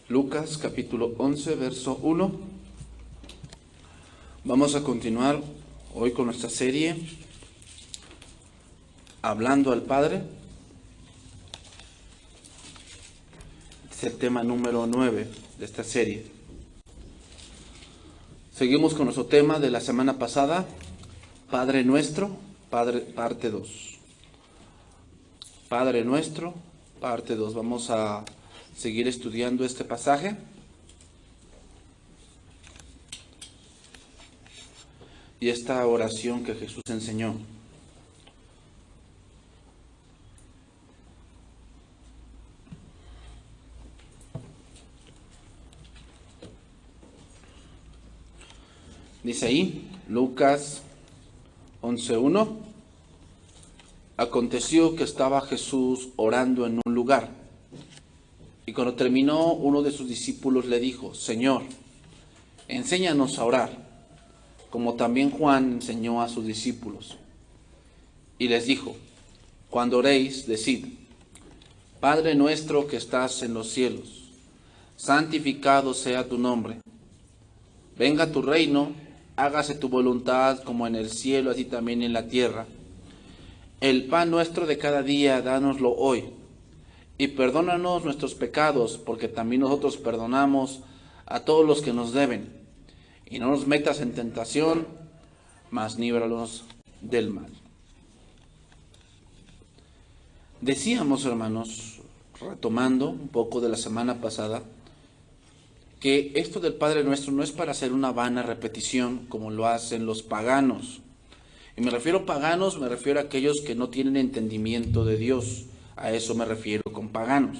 Lucas capítulo 11, verso 1. Vamos a continuar hoy con nuestra serie Hablando al Padre. Es el tema número 9 de esta serie. Seguimos con nuestro tema de la semana pasada, Padre Nuestro, parte 2. Padre Nuestro, parte 2. Vamos a seguir estudiando este pasaje. Y esta oración que Jesús enseñó. Dice ahí, Lucas 11:1. Aconteció que estaba Jesús orando en un lugar, y cuando terminó, uno de sus discípulos le dijo: Señor, enséñanos a orar, como también Juan enseñó a sus discípulos. Y les dijo: cuando oréis, decid: Padre nuestro que estás en los cielos, santificado sea tu nombre. Venga tu reino, hágase tu voluntad como en el cielo, así también en la tierra. El pan nuestro de cada día, dánoslo hoy. Y perdónanos nuestros pecados, porque también nosotros perdonamos a todos los que nos deben. Y no nos metas en tentación, mas líbranos del mal. Decíamos, hermanos, retomando un poco de la semana pasada, que esto del Padre Nuestro no es para hacer una vana repetición como lo hacen los paganos. Y me refiero a paganos, me refiero a aquellos que no tienen entendimiento de Dios. A eso me refiero con paganos.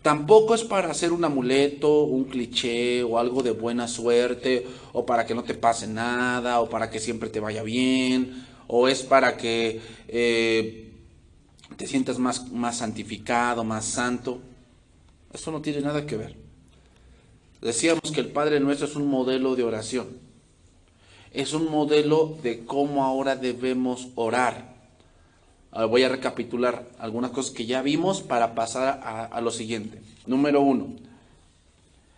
Tampoco es para hacer un amuleto, un cliché o algo de buena suerte, o para que no te pase nada, o para que siempre te vaya bien, o es para que te sientas más santificado, más santo. Eso no tiene nada que ver. Decíamos que el Padre Nuestro es un modelo de oración. Es un modelo de cómo ahora debemos orar. Ahora voy a recapitular algunas cosas que ya vimos para pasar a lo siguiente. Número 1.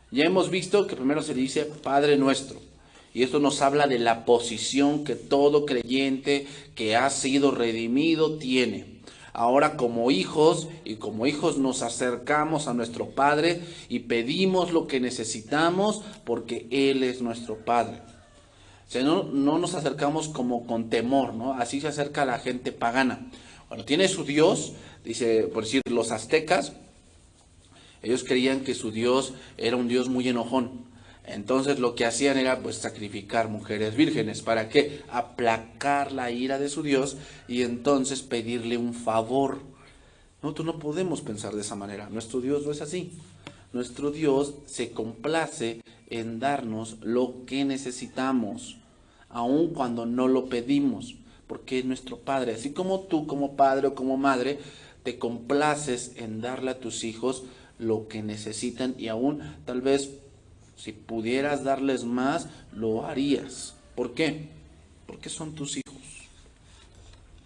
Ya hemos visto que primero se dice Padre Nuestro. Y esto nos habla de la posición que todo creyente que ha sido redimido tiene. Ahora como hijos nos acercamos a nuestro Padre y pedimos lo que necesitamos porque Él es nuestro Padre. O sea, no nos acercamos como con temor, ¿no? Así se acerca la gente pagana. Bueno, tiene su Dios, dice, por decir, los aztecas, ellos creían que su Dios era un Dios muy enojón. Entonces lo que hacían era pues sacrificar mujeres vírgenes. ¿Para qué? Aplacar la ira de su Dios y entonces pedirle un favor. Nosotros no podemos pensar de esa manera. Nuestro Dios no es así. Nuestro Dios se complace en darnos lo que necesitamos, aun cuando no lo pedimos, porque es nuestro Padre. Así como tú, como padre o como madre, te complaces en darle a tus hijos lo que necesitan y aún tal vez si pudieras darles más, lo harías. ¿Por qué? Porque son tus hijos.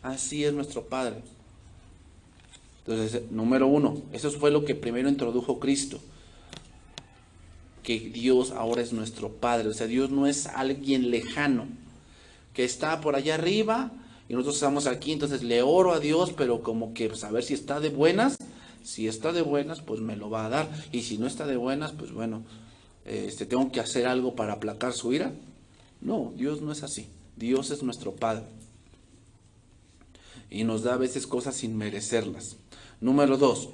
Así es nuestro Padre. Entonces, número 1, eso fue lo que primero introdujo Cristo. Que Dios ahora es nuestro Padre. O sea, Dios no es alguien lejano, que está por allá arriba y nosotros estamos aquí, entonces le oro a Dios, pero como que pues, a ver si está de buenas. Si está de buenas, pues me lo va a dar. Y si no está de buenas, pues bueno, tengo que hacer algo para aplacar su ira. No, Dios no es así. Dios es nuestro Padre. Y nos da a veces cosas sin merecerlas. Número 2,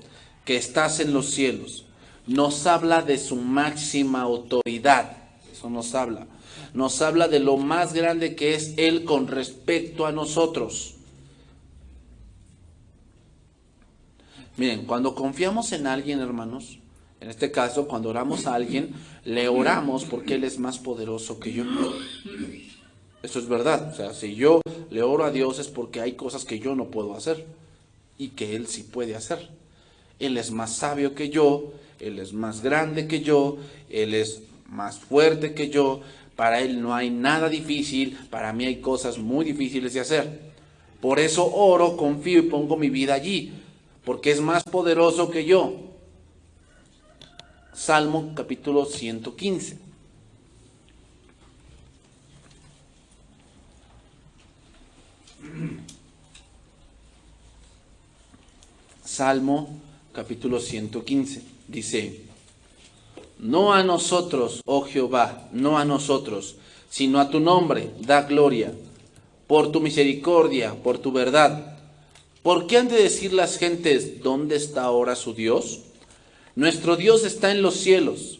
que estás en los cielos. Nos habla de su máxima autoridad. Eso nos habla. Nos habla de lo más grande que es Él con respecto a nosotros. Miren, cuando confiamos en alguien, hermanos, en este caso, cuando oramos a alguien, le oramos porque Él es más poderoso que yo. Eso es verdad. O sea, si yo le oro a Dios es porque hay cosas que yo no puedo hacer y que Él sí puede hacer. Él es más sabio que yo, Él es más grande que yo, Él es más fuerte que yo. Para Él no hay nada difícil, para mí hay cosas muy difíciles de hacer. Por eso oro, confío y pongo mi vida allí, porque es más poderoso que yo. Salmo capítulo 115. Salmo capítulo 115 dice: no a nosotros, oh Jehová, no a nosotros, sino a tu nombre da gloria, por tu misericordia, por tu verdad. ¿Por qué han de decir las gentes, ¿dónde está ahora su Dios? Nuestro Dios está en los cielos,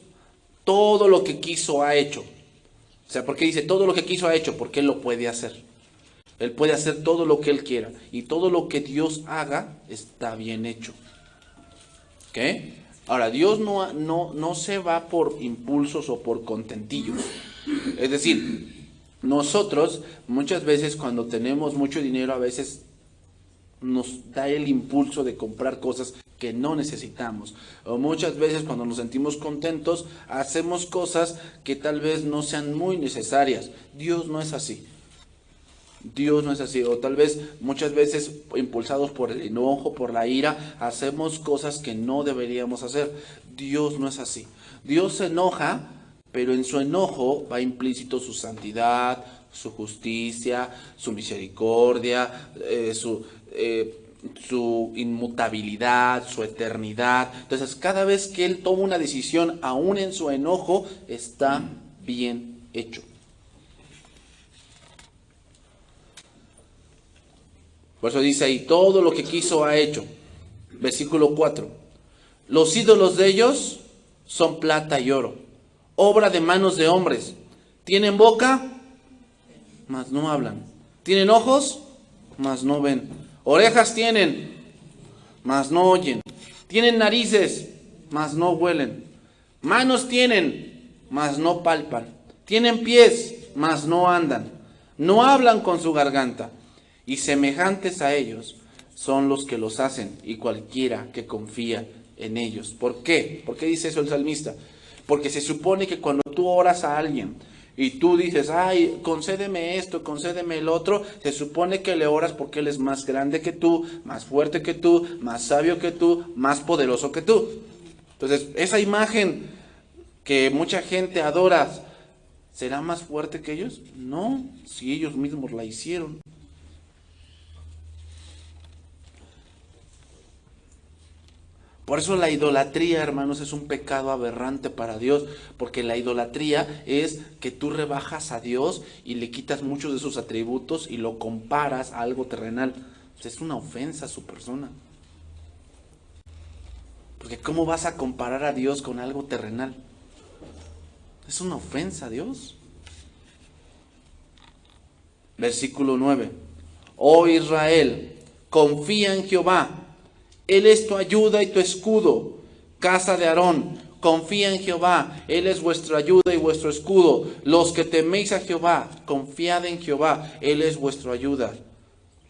todo lo que quiso ha hecho. O sea, ¿por qué dice todo lo que quiso ha hecho? Porque Él lo puede hacer. Él puede hacer todo lo que Él quiera, y todo lo que Dios haga está bien hecho. ¿Ok? Ahora, Dios no se va por impulsos o por contentillos. Es decir, nosotros muchas veces cuando tenemos mucho dinero, a veces nos da el impulso de comprar cosas que no necesitamos. O muchas veces cuando nos sentimos contentos, hacemos cosas que tal vez no sean muy necesarias. Dios no es así. Dios no es así, o tal vez muchas veces impulsados por el enojo, por la ira, hacemos cosas que no deberíamos hacer. Dios no es así. Dios se enoja, pero en su enojo va implícito su santidad, su justicia, su misericordia, su inmutabilidad, su eternidad. Entonces, cada vez que Él toma una decisión, aún en su enojo, está bien hecho. Por eso dice ahí, todo lo que quiso ha hecho. Versículo 4. Los ídolos de ellos son plata y oro, obra de manos de hombres. Tienen boca, mas no hablan. Tienen ojos, mas no ven. Orejas tienen, mas no oyen. Tienen narices, mas no huelen. Manos tienen, mas no palpan. Tienen pies, mas no andan. No hablan con su garganta. Y semejantes a ellos son los que los hacen, y cualquiera que confía en ellos. ¿Por qué? ¿Por qué dice eso el salmista? Porque se supone que cuando tú oras a alguien y tú dices, ay, concédeme esto, concédeme el otro, se supone que le oras porque Él es más grande que tú, más fuerte que tú, más sabio que tú, más poderoso que tú. Entonces, esa imagen que mucha gente adora, ¿será más fuerte que ellos? No, si ellos mismos la hicieron. Por eso la idolatría, hermanos, es un pecado aberrante para Dios, porque la idolatría es que tú rebajas a Dios y le quitas muchos de sus atributos y lo comparas a algo terrenal. Es una ofensa a su persona. Porque ¿cómo vas a comparar a Dios con algo terrenal? Es una ofensa a Dios. Versículo 9. Oh Israel, confía en Jehová. Él es tu ayuda y tu escudo. Casa de Aarón, confía en Jehová. Él es vuestra ayuda y vuestro escudo. Los que teméis a Jehová, confiad en Jehová. Él es vuestra ayuda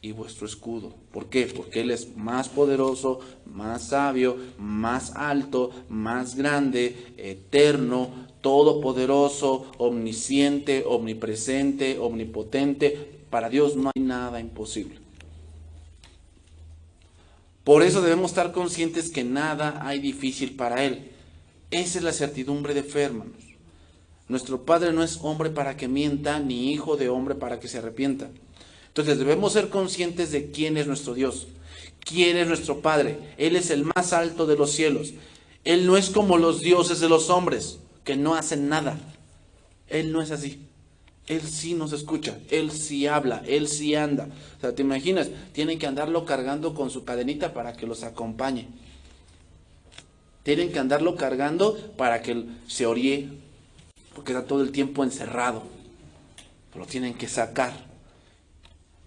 y vuestro escudo. ¿Por qué? Porque Él es más poderoso, más sabio, más alto, más grande, eterno, todopoderoso, omnisciente, omnipresente, omnipotente. Para Dios no hay nada imposible. Por eso debemos estar conscientes que nada hay difícil para Él. Esa es la certidumbre de fe, hermanos. Nuestro Padre no es hombre para que mienta, ni hijo de hombre para que se arrepienta. Entonces debemos ser conscientes de quién es nuestro Dios, quién es nuestro Padre. Él es el más alto de los cielos. Él no es como los dioses de los hombres, que no hacen nada. Él no es así. Él sí nos escucha, Él sí habla, Él sí anda. O sea, ¿te imaginas? Tienen que andarlo cargando con su cadenita para que los acompañe. Tienen que andarlo cargando para que se oríe, porque está todo el tiempo encerrado. Lo tienen que sacar.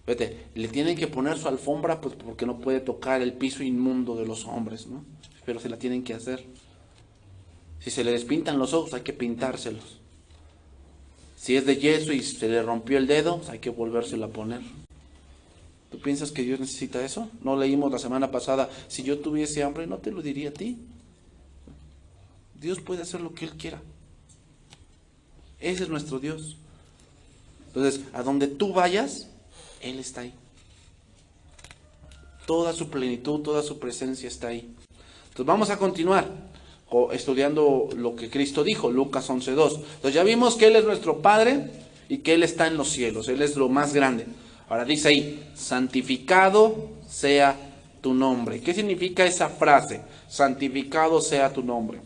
Vete, le tienen que poner su alfombra, pues porque no puede tocar el piso inmundo de los hombres, ¿no? Pero se la tienen que hacer. Si se le despintan los ojos, hay que pintárselos. Si es de yeso y se le rompió el dedo, hay que volvérselo a poner. ¿Tú piensas que Dios necesita eso? No leímos la semana pasada, si yo tuviese hambre, no te lo diría a ti. Dios puede hacer lo que Él quiera. Ese es nuestro Dios. Entonces, a donde tú vayas, Él está ahí. Toda su plenitud, toda su presencia está ahí. Entonces vamos a continuar. estudiando lo que Cristo dijo, Lucas 11:2. Entonces ya vimos que Él es nuestro Padre y que Él está en los cielos, Él es lo más grande. Ahora dice ahí, santificado sea tu nombre. ¿Qué significa esa frase? Santificado sea tu nombre.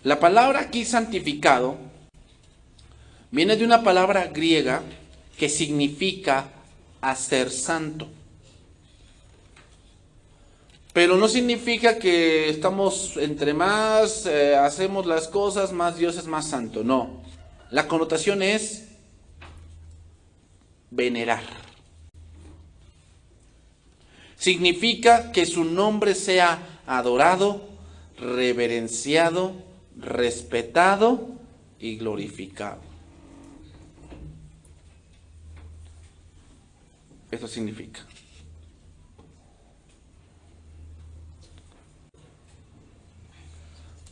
La palabra aquí santificado viene de una palabra griega que significa hacer santo. Pero no significa que estamos, entre más hacemos las cosas, más Dios es más santo. No. La connotación es venerar. Significa que su nombre sea adorado, reverenciado, respetado y glorificado. Eso significa.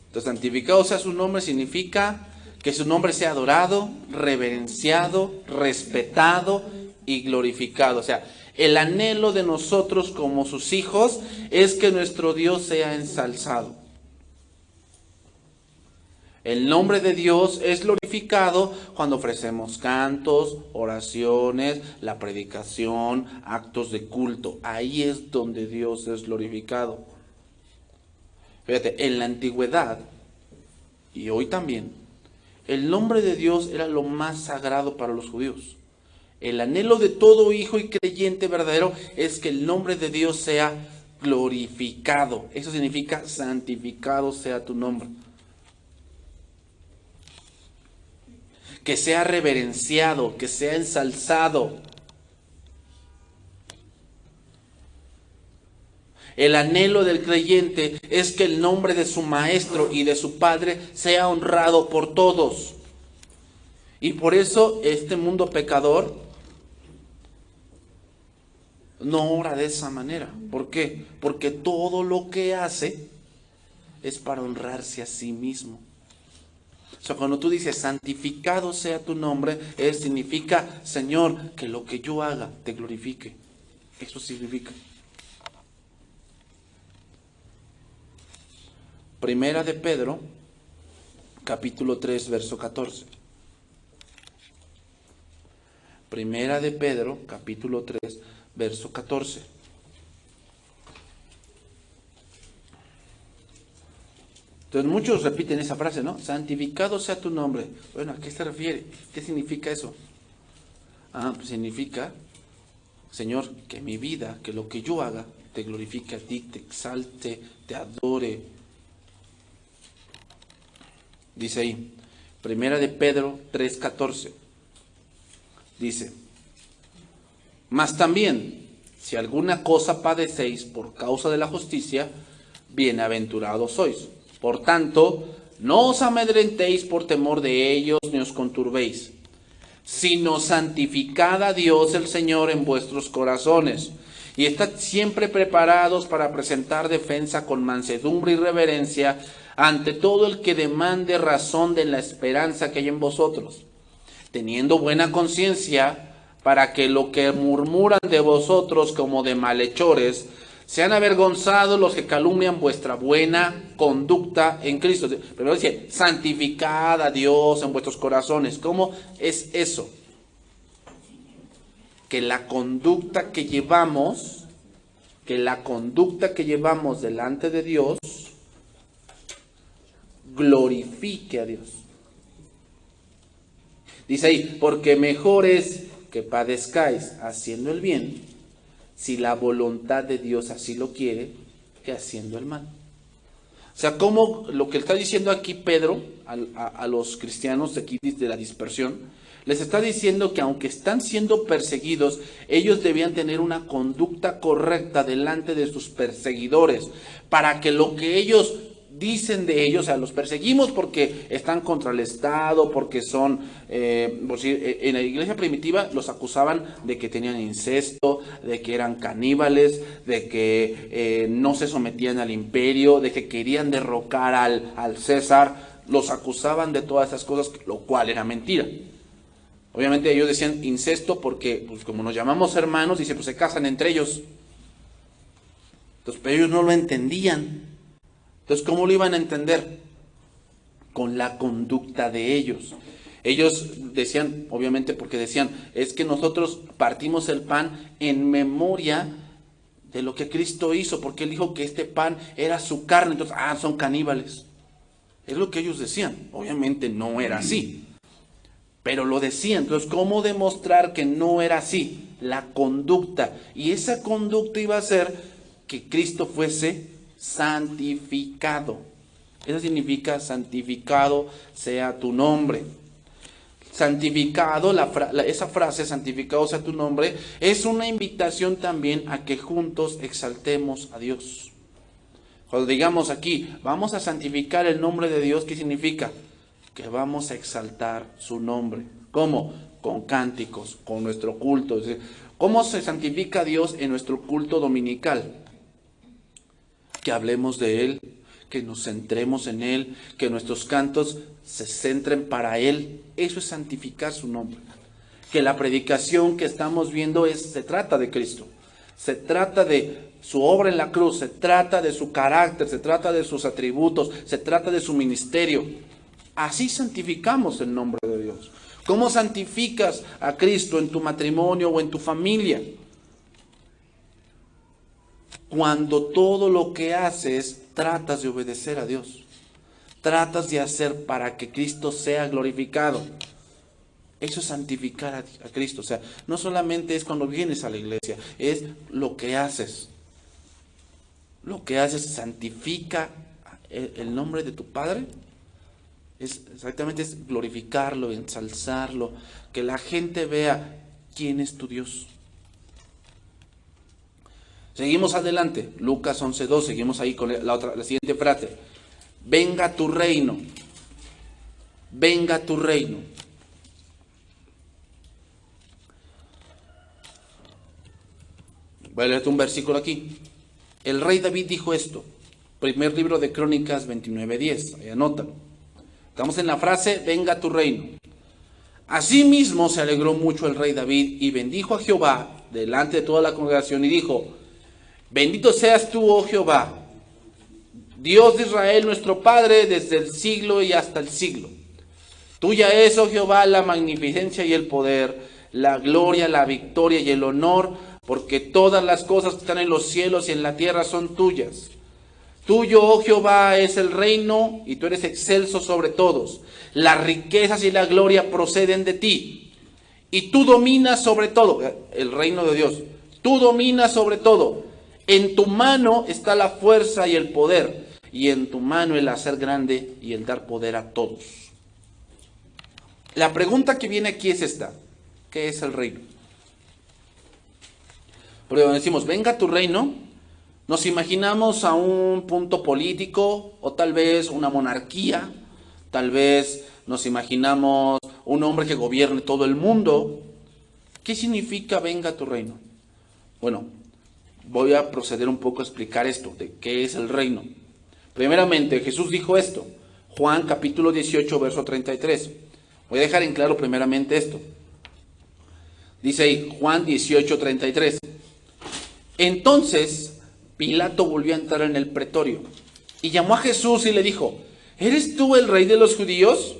Entonces, santificado sea su nombre significa que su nombre sea adorado, reverenciado, respetado y glorificado. O sea, el anhelo de nosotros como sus hijos es que nuestro Dios sea ensalzado. El nombre de Dios es glorificado cuando ofrecemos cantos, oraciones, la predicación, actos de culto. Ahí es donde Dios es glorificado. Fíjate, en la antigüedad, y hoy también, el nombre de Dios era lo más sagrado para los judíos. El anhelo de todo hijo y creyente verdadero es que el nombre de Dios sea glorificado. Eso significa santificado sea tu nombre. Que sea reverenciado, que sea ensalzado. El anhelo del creyente es que el nombre de su maestro y de su padre sea honrado por todos. Y por eso este mundo pecador no ora de esa manera. ¿Por qué? Porque todo lo que hace es para honrarse a sí mismo. O sea, cuando tú dices santificado sea tu nombre, significa, Señor, que lo que yo haga te glorifique. Eso significa. Primera de Pedro, capítulo 3, verso 14. Primera de Pedro, capítulo 3, verso 14. Entonces muchos repiten esa frase, ¿no? Santificado sea tu nombre. Bueno, ¿a qué se refiere? ¿Qué significa eso? Pues significa, Señor, que mi vida, que lo que yo haga, te glorifique a ti, te exalte, te adore. Dice ahí, Primera de Pedro 3:14. Dice, mas también, si alguna cosa padecéis por causa de la justicia, bienaventurados sois. Por tanto, no os amedrentéis por temor de ellos, ni os conturbéis, sino santificad a Dios el Señor en vuestros corazones, y estad siempre preparados para presentar defensa con mansedumbre y reverencia ante todo el que demande razón de la esperanza que hay en vosotros, teniendo buena conciencia, para que lo que murmuran de vosotros como de malhechores, sean avergonzados los que calumnian vuestra buena conducta en Cristo. Pero dice, santificad a Dios en vuestros corazones. ¿Cómo es eso? Que la conducta que llevamos delante de Dios glorifique a Dios. Dice ahí, porque mejor es que padezcáis haciendo el bien, si la voluntad de Dios así lo quiere, que haciendo el mal. O sea, como lo que está diciendo aquí Pedro a los cristianos de aquí de la dispersión, les está diciendo que aunque están siendo perseguidos, ellos debían tener una conducta correcta delante de sus perseguidores, para que lo que ellos dicen de ellos, o sea, los perseguimos porque están contra el Estado, porque son, en la iglesia primitiva los acusaban de que tenían incesto, de que eran caníbales, de que no se sometían al imperio, de que querían derrocar al César, los acusaban de todas esas cosas, lo cual era mentira. Obviamente ellos decían incesto porque, pues como nos llamamos hermanos, dice, pues se casan entre ellos. Entonces, pero ellos no lo entendían. Entonces, ¿cómo lo iban a entender? con la conducta de ellos. Ellos decían, obviamente porque decían, es que nosotros partimos el pan en memoria de lo que Cristo hizo, porque Él dijo que este pan era su carne, entonces, son caníbales. Es lo que ellos decían. Obviamente no era así, pero lo decían. Entonces, ¿cómo demostrar que no era así? La conducta. Y esa conducta iba a ser que Cristo fuese santificado. Eso significa santificado sea tu nombre. Santificado, esa frase, santificado sea tu nombre, es una invitación también a que juntos exaltemos a Dios. Cuando digamos aquí, vamos a santificar el nombre de Dios, ¿qué significa? Que vamos a exaltar su nombre. ¿Cómo? Con cánticos, con nuestro culto. Es decir, ¿cómo se santifica a Dios en nuestro culto dominical? Que hablemos de Él, que nos centremos en Él, que nuestros cantos se centren para Él. Eso es santificar su nombre. Que la predicación que estamos viendo se trata de Cristo. Se trata de su obra en la cruz, se trata de su carácter, se trata de sus atributos, se trata de su ministerio. Así santificamos el nombre de Dios. ¿Cómo santificas a Cristo en tu matrimonio o en tu familia? Cuando todo lo que haces tratas de obedecer a Dios. Tratas de hacer para que Cristo sea glorificado. Eso es santificar a Cristo. O sea, no solamente es cuando vienes a la iglesia, es lo que haces. Lo que haces santifica el nombre de tu Padre. Exactamente es glorificarlo, ensalzarlo, que la gente vea quién es tu Dios. Seguimos adelante, Lucas 11:2, seguimos ahí con la siguiente frase. Venga tu reino, venga tu reino. Voy a leerte un versículo aquí. El rey David dijo esto, primer libro de Crónicas 29:10, ahí anótalo. Estamos en la frase, venga tu reino. Asimismo se alegró mucho el rey David y bendijo a Jehová delante de toda la congregación y dijo, bendito seas tú, oh Jehová, Dios de Israel, nuestro Padre, desde el siglo y hasta el siglo. Tuya es, oh Jehová, la magnificencia y el poder, la gloria, la victoria y el honor, porque todas las cosas que están en los cielos y en la tierra son tuyas. Tuyo, oh Jehová, es el reino y tú eres excelso sobre todos. Las riquezas y la gloria proceden de ti. Y tú dominas sobre todo, el reino de Dios. Tú dominas sobre todo. En tu mano está la fuerza y el poder. Y en tu mano el hacer grande y el dar poder a todos. La pregunta que viene aquí es esta. ¿Qué es el reino? Porque cuando decimos, venga tu reino, nos imaginamos a un punto político o tal vez una monarquía, tal vez nos imaginamos un hombre que gobierne todo el mundo. ¿Qué significa venga tu reino? Bueno, voy a proceder un poco a explicar esto, de qué es el reino. Primeramente, Jesús dijo esto, Juan capítulo 18, verso 33. Voy a dejar en claro primeramente esto. Dice ahí, Juan 18, 33. Entonces Pilato volvió a entrar en el pretorio y llamó a Jesús y le dijo, ¿eres tú el rey de los judíos?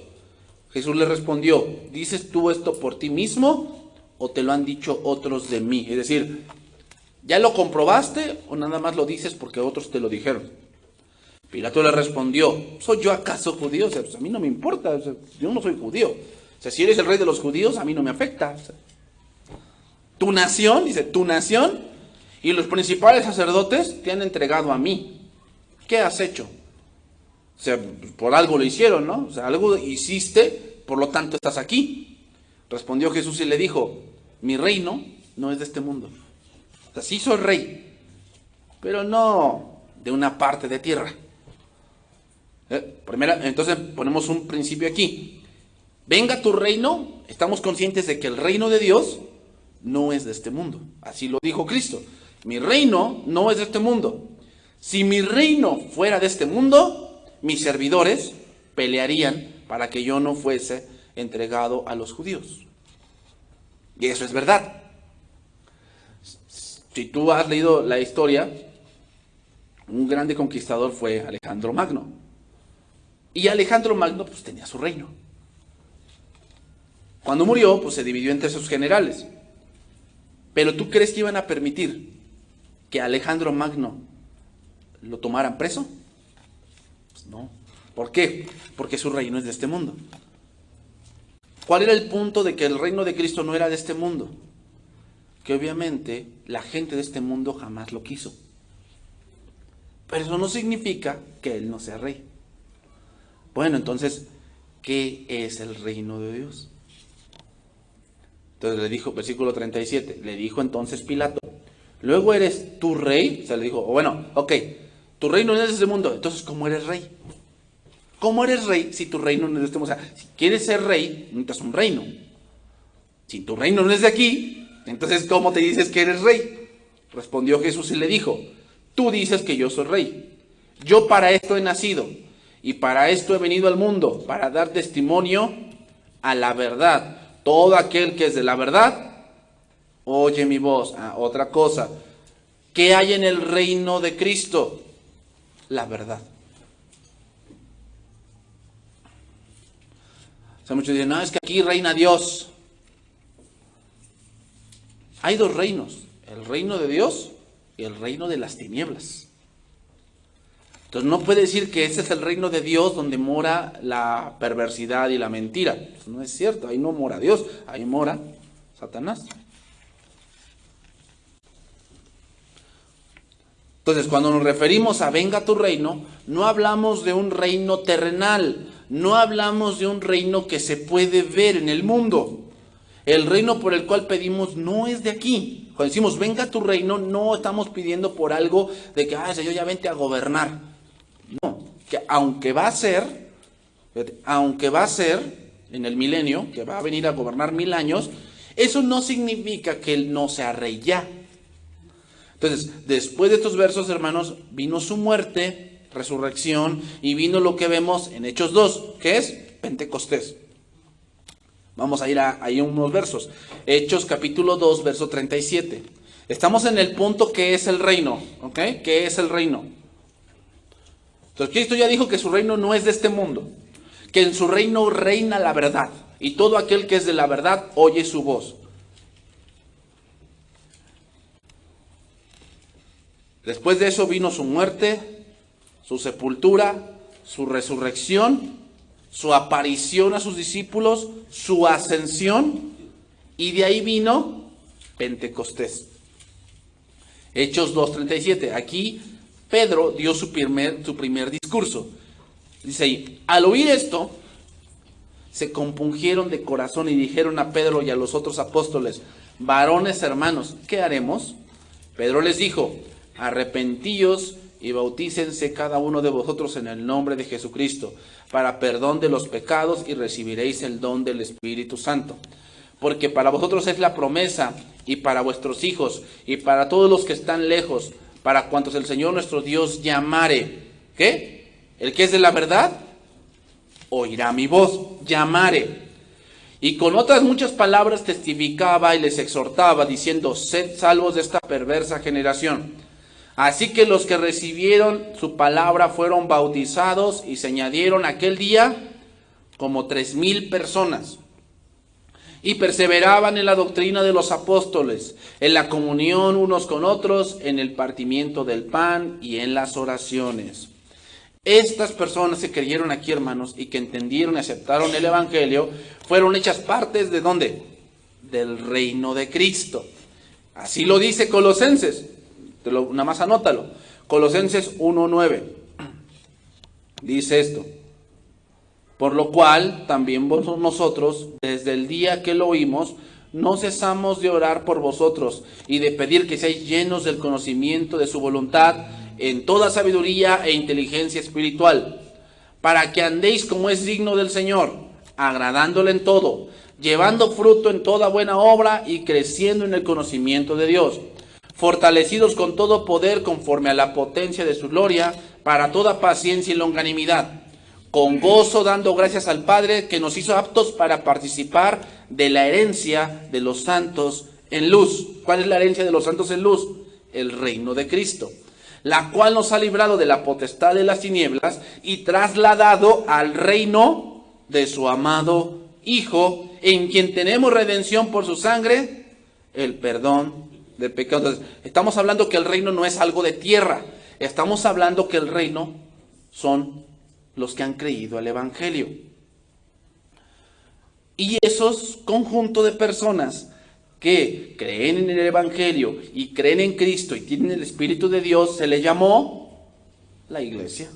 Jesús le respondió, ¿dices tú esto por ti mismo o te lo han dicho otros de mí? Es decir, ¿ya lo comprobaste o nada más lo dices porque otros te lo dijeron? Pilato le respondió, ¿soy yo acaso judío? O sea, pues a mí no me importa, o sea, yo no soy judío. O sea, si eres el rey de los judíos, a mí no me afecta. O sea, tu nación, dice, tu nación y los principales sacerdotes te han entregado a mí. ¿Qué has hecho? O sea, por algo lo hicieron, ¿no? O sea, algo hiciste, por lo tanto estás aquí. Respondió Jesús y le dijo, mi reino no es de este mundo. O sea, sí soy rey, pero no de una parte de tierra. Entonces ponemos un principio aquí. Venga tu reino, estamos conscientes de que el reino de Dios no es de este mundo. Así lo dijo Cristo. Mi reino no es de este mundo. Si mi reino fuera de este mundo, mis servidores pelearían para que yo no fuese entregado a los judíos. Y eso es verdad. Si tú has leído la historia, un grande conquistador fue Alejandro Magno. Y Alejandro Magno pues tenía su reino. Cuando murió, pues se dividió entre sus generales. Pero ¿tú crees que iban a permitir que Alejandro Magno lo tomaran preso? Pues no. ¿Por qué? Porque su reino es de este mundo. ¿Cuál era el punto de que el reino de Cristo no era de este mundo? Que obviamente la gente de este mundo jamás lo quiso. Pero eso no significa que Él no sea rey. Bueno, entonces, ¿qué es el reino de Dios? Entonces le dijo, versículo 37, le dijo entonces Pilato, ¿luego eres tú rey? O sea, le dijo, bueno, ok, tu reino no es de este mundo, entonces ¿cómo eres rey? ¿Cómo eres rey si tu reino no es de este mundo? O sea, si quieres ser rey, necesitas un reino. Si tu reino no es de aquí, entonces ¿cómo te dices que eres rey? Respondió Jesús y le dijo, tú dices que yo soy rey. Yo para esto he nacido y para esto he venido al mundo, para dar testimonio a la verdad. Todo aquel que es de la verdad, oye mi voz. Otra cosa, ¿qué hay en el reino de Cristo? La verdad. O sea, muchos dicen, no, es que aquí reina Dios. Hay dos reinos, el reino de Dios y el reino de las tinieblas. Entonces no puede decir que ese es el reino de Dios donde mora la perversidad y la mentira. Eso no es cierto, ahí no mora Dios, ahí mora Satanás. Entonces cuando nos referimos a venga tu reino, no hablamos de un reino terrenal, no hablamos de un reino que se puede ver en el mundo. El reino por el cual pedimos no es de aquí. Cuando decimos venga tu reino, no estamos pidiendo por algo de que, Señor, ya vente a gobernar. No, que aunque va a ser en el milenio, que va a venir a gobernar 1000 años, eso no significa que Él no sea rey ya. Entonces, después de estos versos, hermanos, vino su muerte, resurrección, y vino lo que vemos en Hechos 2, que es Pentecostés. Vamos a ir ahí unos versos. Hechos capítulo 2, verso 37. Estamos en el punto que es el reino, ¿ok? ¿Qué es el reino? Entonces Cristo ya dijo que su reino no es de este mundo, que en su reino reina la verdad, y todo aquel que es de la verdad oye su voz. Después de eso vino su muerte, su sepultura, su resurrección, su aparición a sus discípulos, su ascensión, y de ahí vino Pentecostés. Hechos 2:37. Aquí Pedro dio su primer discurso. Dice ahí, al oír esto, se compungieron de corazón y dijeron a Pedro y a los otros apóstoles, varones hermanos, ¿qué haremos? Pedro les dijo, arrepentíos y bautícense cada uno de vosotros en el nombre de Jesucristo, para perdón de los pecados, y recibiréis el don del Espíritu Santo. Porque para vosotros es la promesa, y para vuestros hijos, y para todos los que están lejos, para cuantos el Señor nuestro Dios llamare. ¿Qué? El que es de la verdad, oirá mi voz, llamare. Y con otras muchas palabras testificaba y les exhortaba, diciendo, sed salvos de esta perversa generación. Así que los que recibieron su palabra fueron bautizados, y se añadieron aquel día como 3000 personas. Y perseveraban en la doctrina de los apóstoles, en la comunión unos con otros, en el partimiento del pan y en las oraciones. Estas personas que creyeron aquí, hermanos, y que entendieron y aceptaron el Evangelio, fueron hechas partes ¿de dónde? Del reino de Cristo. Así lo dice Colosenses. Nada más anótalo. Colosenses 1:9. Dice esto. Por lo cual, también nosotros, desde el día que lo oímos, no cesamos de orar por vosotros y de pedir que seáis llenos del conocimiento de su voluntad en toda sabiduría e inteligencia espiritual, para que andéis como es digno del Señor, agradándole en todo, llevando fruto en toda buena obra y creciendo en el conocimiento de Dios, fortalecidos con todo poder conforme a la potencia de su gloria, para toda paciencia y longanimidad, con gozo dando gracias al Padre que nos hizo aptos para participar de la herencia de los santos en luz. ¿Cuál es la herencia de los santos en luz? El reino de Cristo, la cual nos ha librado de la potestad de las tinieblas y trasladado al reino de su amado Hijo, en quien tenemos redención por su sangre, el perdón de pecados. Entonces, estamos hablando que el reino no es algo de tierra, estamos hablando que el reino son los que han creído al Evangelio. Y esos conjuntos de personas que creen en el Evangelio y creen en Cristo y tienen el Espíritu de Dios, se le llamó la iglesia.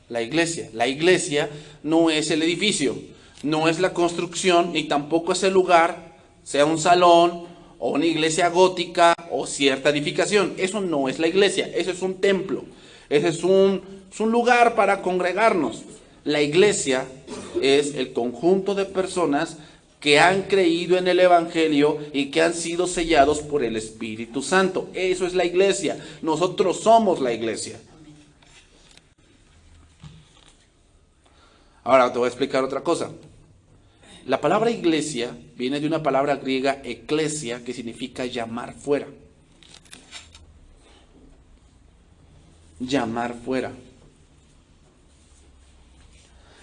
La iglesia. La iglesia no es el edificio, no es la construcción, ni tampoco es el lugar, sea un salón o una iglesia gótica o cierta edificación. Eso no es la iglesia, eso es un templo, ese es un lugar para congregarnos. La iglesia es el conjunto de personas que han creído en el Evangelio y que han sido sellados por el Espíritu Santo. Eso es la iglesia. Nosotros somos la iglesia. Ahora te voy a explicar otra cosa. La palabra iglesia viene de una palabra griega eclesia, que significa llamar fuera. Llamar fuera.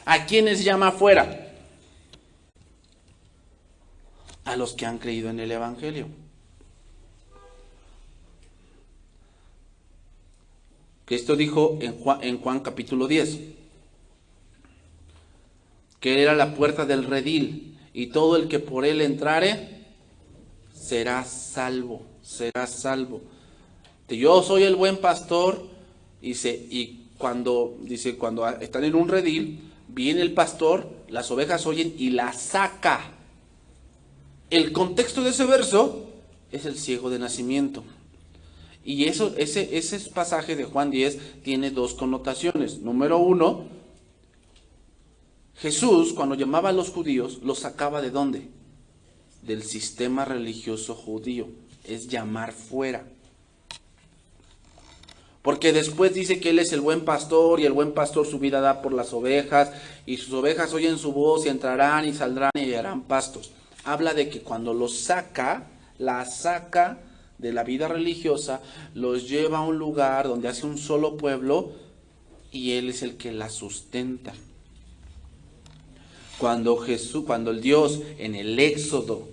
¿A quiénes llama fuera? A los que han creído en el Evangelio. Cristo dijo en Juan capítulo 10 que Él era la puerta del redil y todo el que por Él entrare será salvo, será salvo. Yo soy el buen pastor y cuando están en un redil, viene el pastor, las ovejas oyen y las saca. El contexto de ese verso es el ciego de nacimiento. Y ese pasaje de Juan 10 tiene dos connotaciones. Número uno, Jesús, cuando llamaba a los judíos, los sacaba ¿de dónde? Del sistema religioso judío. Es llamar fuera. Porque después dice que Él es el buen pastor y el buen pastor su vida da por las ovejas y sus ovejas oyen su voz y entrarán y saldrán y hallarán pastos. Habla de que cuando los saca, la saca de la vida religiosa, los lleva a un lugar donde hace un solo pueblo y Él es el que la sustenta. Cuando el Dios en el Éxodo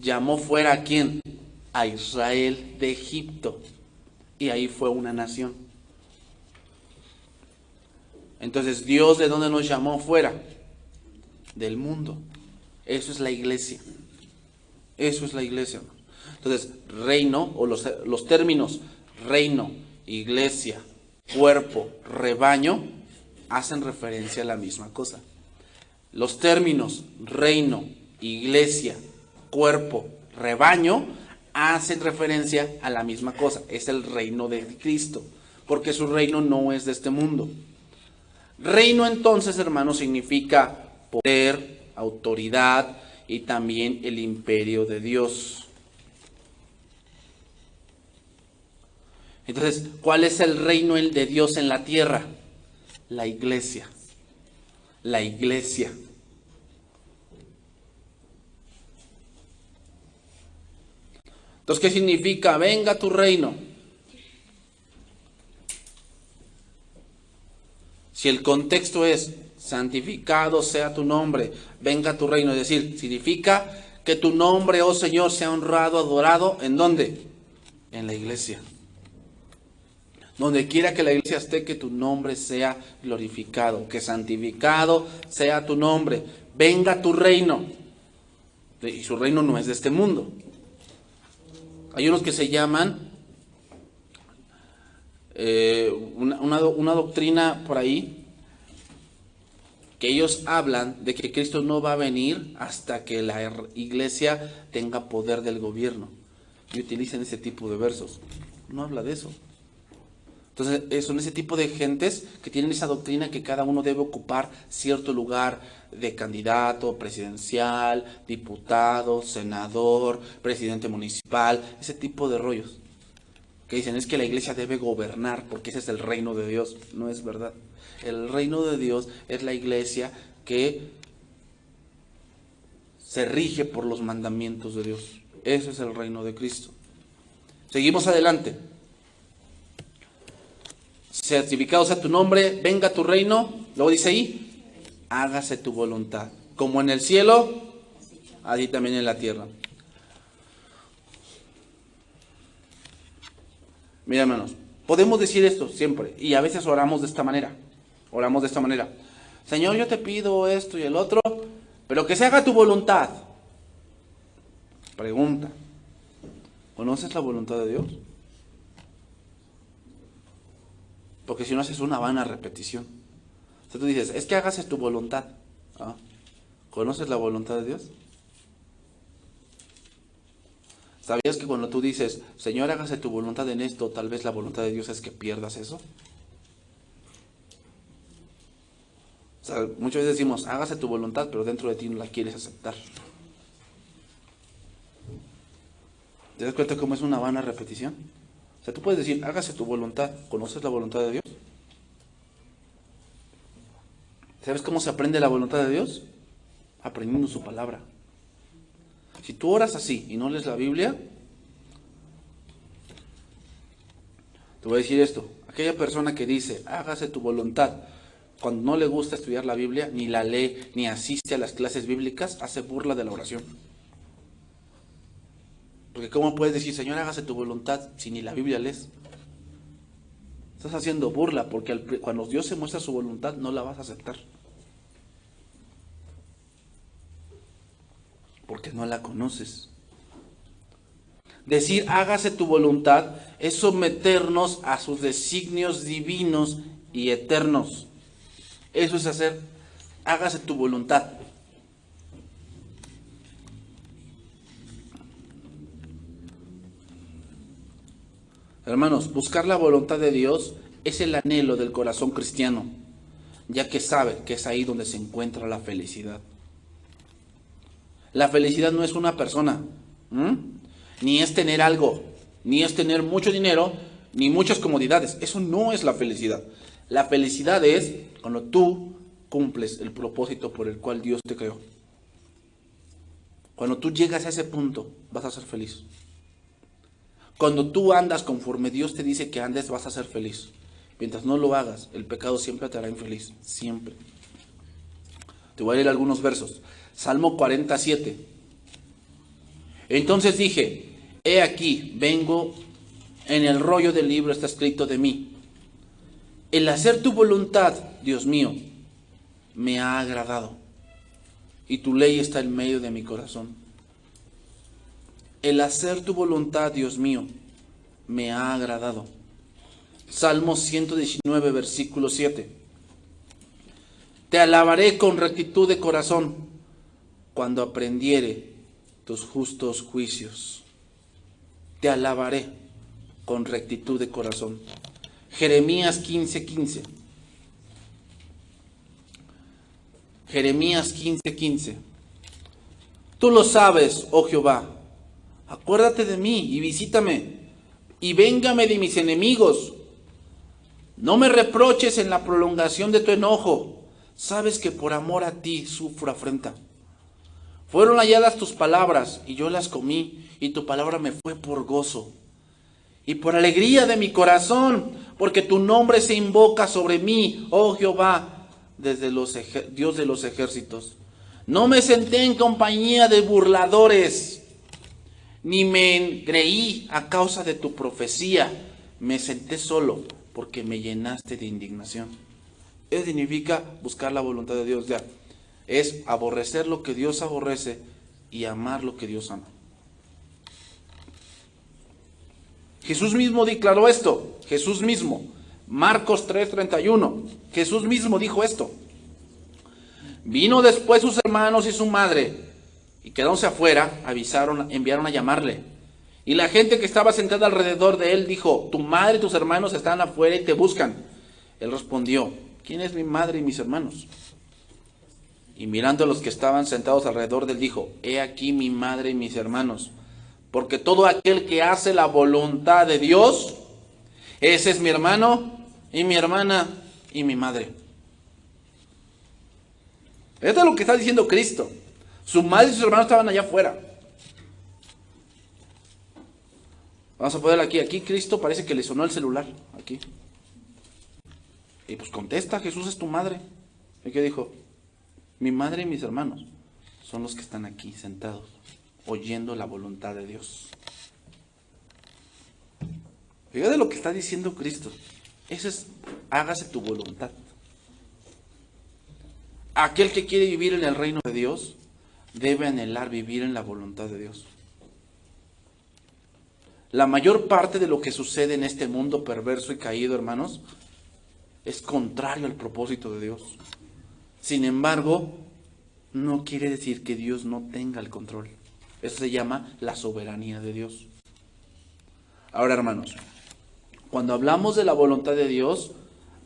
llamó fuera ¿a quién? A Israel de Egipto. Y ahí fue una nación. Entonces, ¿Dios de dónde nos llamó fuera? Del mundo. Eso es la iglesia. Eso es la iglesia. Entonces, reino, o los términos reino, iglesia, cuerpo, rebaño, hacen referencia a la misma cosa. Los términos reino, iglesia, cuerpo, rebaño, hacen referencia a la misma cosa. Es el reino de Cristo, porque su reino no es de este mundo. Reino entonces, hermanos, significa poder, autoridad y también el imperio de Dios. Entonces, ¿cuál es el reino de Dios en la tierra? La iglesia. La iglesia. Entonces, ¿qué significa? Venga tu reino. Si el contexto es santificado sea tu nombre, venga tu reino, es decir, significa que tu nombre, oh Señor, sea honrado, adorado, ¿en dónde? En la iglesia. Donde quiera que la iglesia esté, que tu nombre sea glorificado, que santificado sea tu nombre. Venga tu reino. Y su reino no es de este mundo. Hay unos que se llaman, una doctrina por ahí, que ellos hablan de que Cristo no va a venir hasta que la iglesia tenga poder del gobierno. Y utilizan ese tipo de versos. No habla de eso. Entonces, son ese tipo de gentes que tienen esa doctrina que cada uno debe ocupar cierto lugar de candidato presidencial, diputado, senador, presidente municipal, ese tipo de rollos. Que dicen es que la iglesia debe gobernar porque ese es el reino de Dios. No es verdad. El reino de Dios es la iglesia que se rige por los mandamientos de Dios. Ese es el reino de Cristo. Seguimos adelante. Santificado sea tu nombre, venga tu reino. Luego dice ahí, hágase tu voluntad. Como en el cielo, así también en la tierra. Mira, hermanos, podemos decir esto siempre. Y a veces oramos de esta manera. Oramos de esta manera. Señor, yo te pido esto y el otro, pero que se haga tu voluntad. Pregunta. ¿Conoces la voluntad de Dios? Porque si no haces una vana repetición. O sea, tú dices, es que hágase tu voluntad. ¿Ah? ¿Conoces la voluntad de Dios? ¿Sabías que cuando tú dices, Señor, hágase tu voluntad en esto, tal vez la voluntad de Dios es que pierdas eso? O sea, muchas veces decimos, hágase tu voluntad, pero dentro de ti no la quieres aceptar. ¿Te das cuenta cómo es una vana repetición? O sea, tú puedes decir, hágase tu voluntad. ¿Conoces la voluntad de Dios? ¿Sabes cómo se aprende la voluntad de Dios? Aprendiendo su palabra. Si tú oras así y no lees la Biblia, te voy a decir esto. Aquella persona que dice, hágase tu voluntad, cuando no le gusta estudiar la Biblia, ni la lee, ni asiste a las clases bíblicas, hace burla de la oración. Porque ¿cómo puedes decir, Señor, hágase tu voluntad, si ni la Biblia lees? Estás haciendo burla, porque cuando Dios se muestra su voluntad, no la vas a aceptar. Porque no la conoces. Decir, hágase tu voluntad, es someternos a sus designios divinos y eternos. Eso es hacer, hágase tu voluntad. Hermanos, buscar la voluntad de Dios es el anhelo del corazón cristiano, ya que sabe que es ahí donde se encuentra la felicidad. La felicidad no es una persona, ni es tener algo, ni es tener mucho dinero, ni muchas comodidades. Eso no es la felicidad. La felicidad es cuando tú cumples el propósito por el cual Dios te creó. Cuando tú llegas a ese punto, vas a ser feliz. Cuando tú andas conforme Dios te dice que andes, vas a ser feliz. Mientras no lo hagas, el pecado siempre te hará infeliz. Siempre. Te voy a leer algunos versos. Salmo 47. Entonces dije, he aquí, vengo, en el rollo del libro está escrito de mí. El hacer tu voluntad, Dios mío, me ha agradado. Y tu ley está en medio de mi corazón. El hacer tu voluntad, Dios mío, me ha agradado. Salmo 119, versículo 7. Te alabaré con rectitud de corazón cuando aprendiere tus justos juicios. Te alabaré con rectitud de corazón. Jeremías 15:15. Jeremías 15:15. Tú lo sabes, oh Jehová. Acuérdate de mí y visítame, y véngame de mis enemigos. No me reproches en la prolongación de tu enojo. Sabes que por amor a ti sufro afrenta. Fueron halladas tus palabras, y yo las comí, y tu palabra me fue por gozo. Y por alegría de mi corazón, porque tu nombre se invoca sobre mí, oh Jehová, Dios de los ejércitos. No me senté en compañía de burladores, ni me engreí a causa de tu profecía. Me senté solo, porque me llenaste de indignación. Eso significa buscar la voluntad de Dios. Ya, es aborrecer lo que Dios aborrece y amar lo que Dios ama. Jesús mismo declaró esto. Jesús mismo. Marcos 3:31. Jesús mismo dijo esto. Vino después sus hermanos y su madre, y quedándose afuera, enviaron a llamarle. Y la gente que estaba sentada alrededor de él dijo, tu madre y tus hermanos están afuera y te buscan. Él respondió, ¿quién es mi madre y mis hermanos? Y mirando a los que estaban sentados alrededor de él, dijo, he aquí mi madre y mis hermanos. Porque todo aquel que hace la voluntad de Dios, ese es mi hermano y mi hermana y mi madre. Esto es lo que está diciendo Cristo. Su madre y sus hermanos estaban allá afuera. Vamos a poner aquí. Aquí Cristo parece que le sonó el celular. Aquí. Y pues contesta, Jesús es tu madre. ¿Y qué dijo? Mi madre y mis hermanos son los que están aquí sentados, oyendo la voluntad de Dios. Fíjate lo que está diciendo Cristo. Eso es, hágase tu voluntad. Aquel que quiere vivir en el reino de Dios debe anhelar vivir en la voluntad de Dios. La mayor parte de lo que sucede en este mundo perverso y caído, hermanos, es contrario al propósito de Dios. Sin embargo, no quiere decir que Dios no tenga el control. Eso se llama la soberanía de Dios. Ahora, hermanos, cuando hablamos de la voluntad de Dios,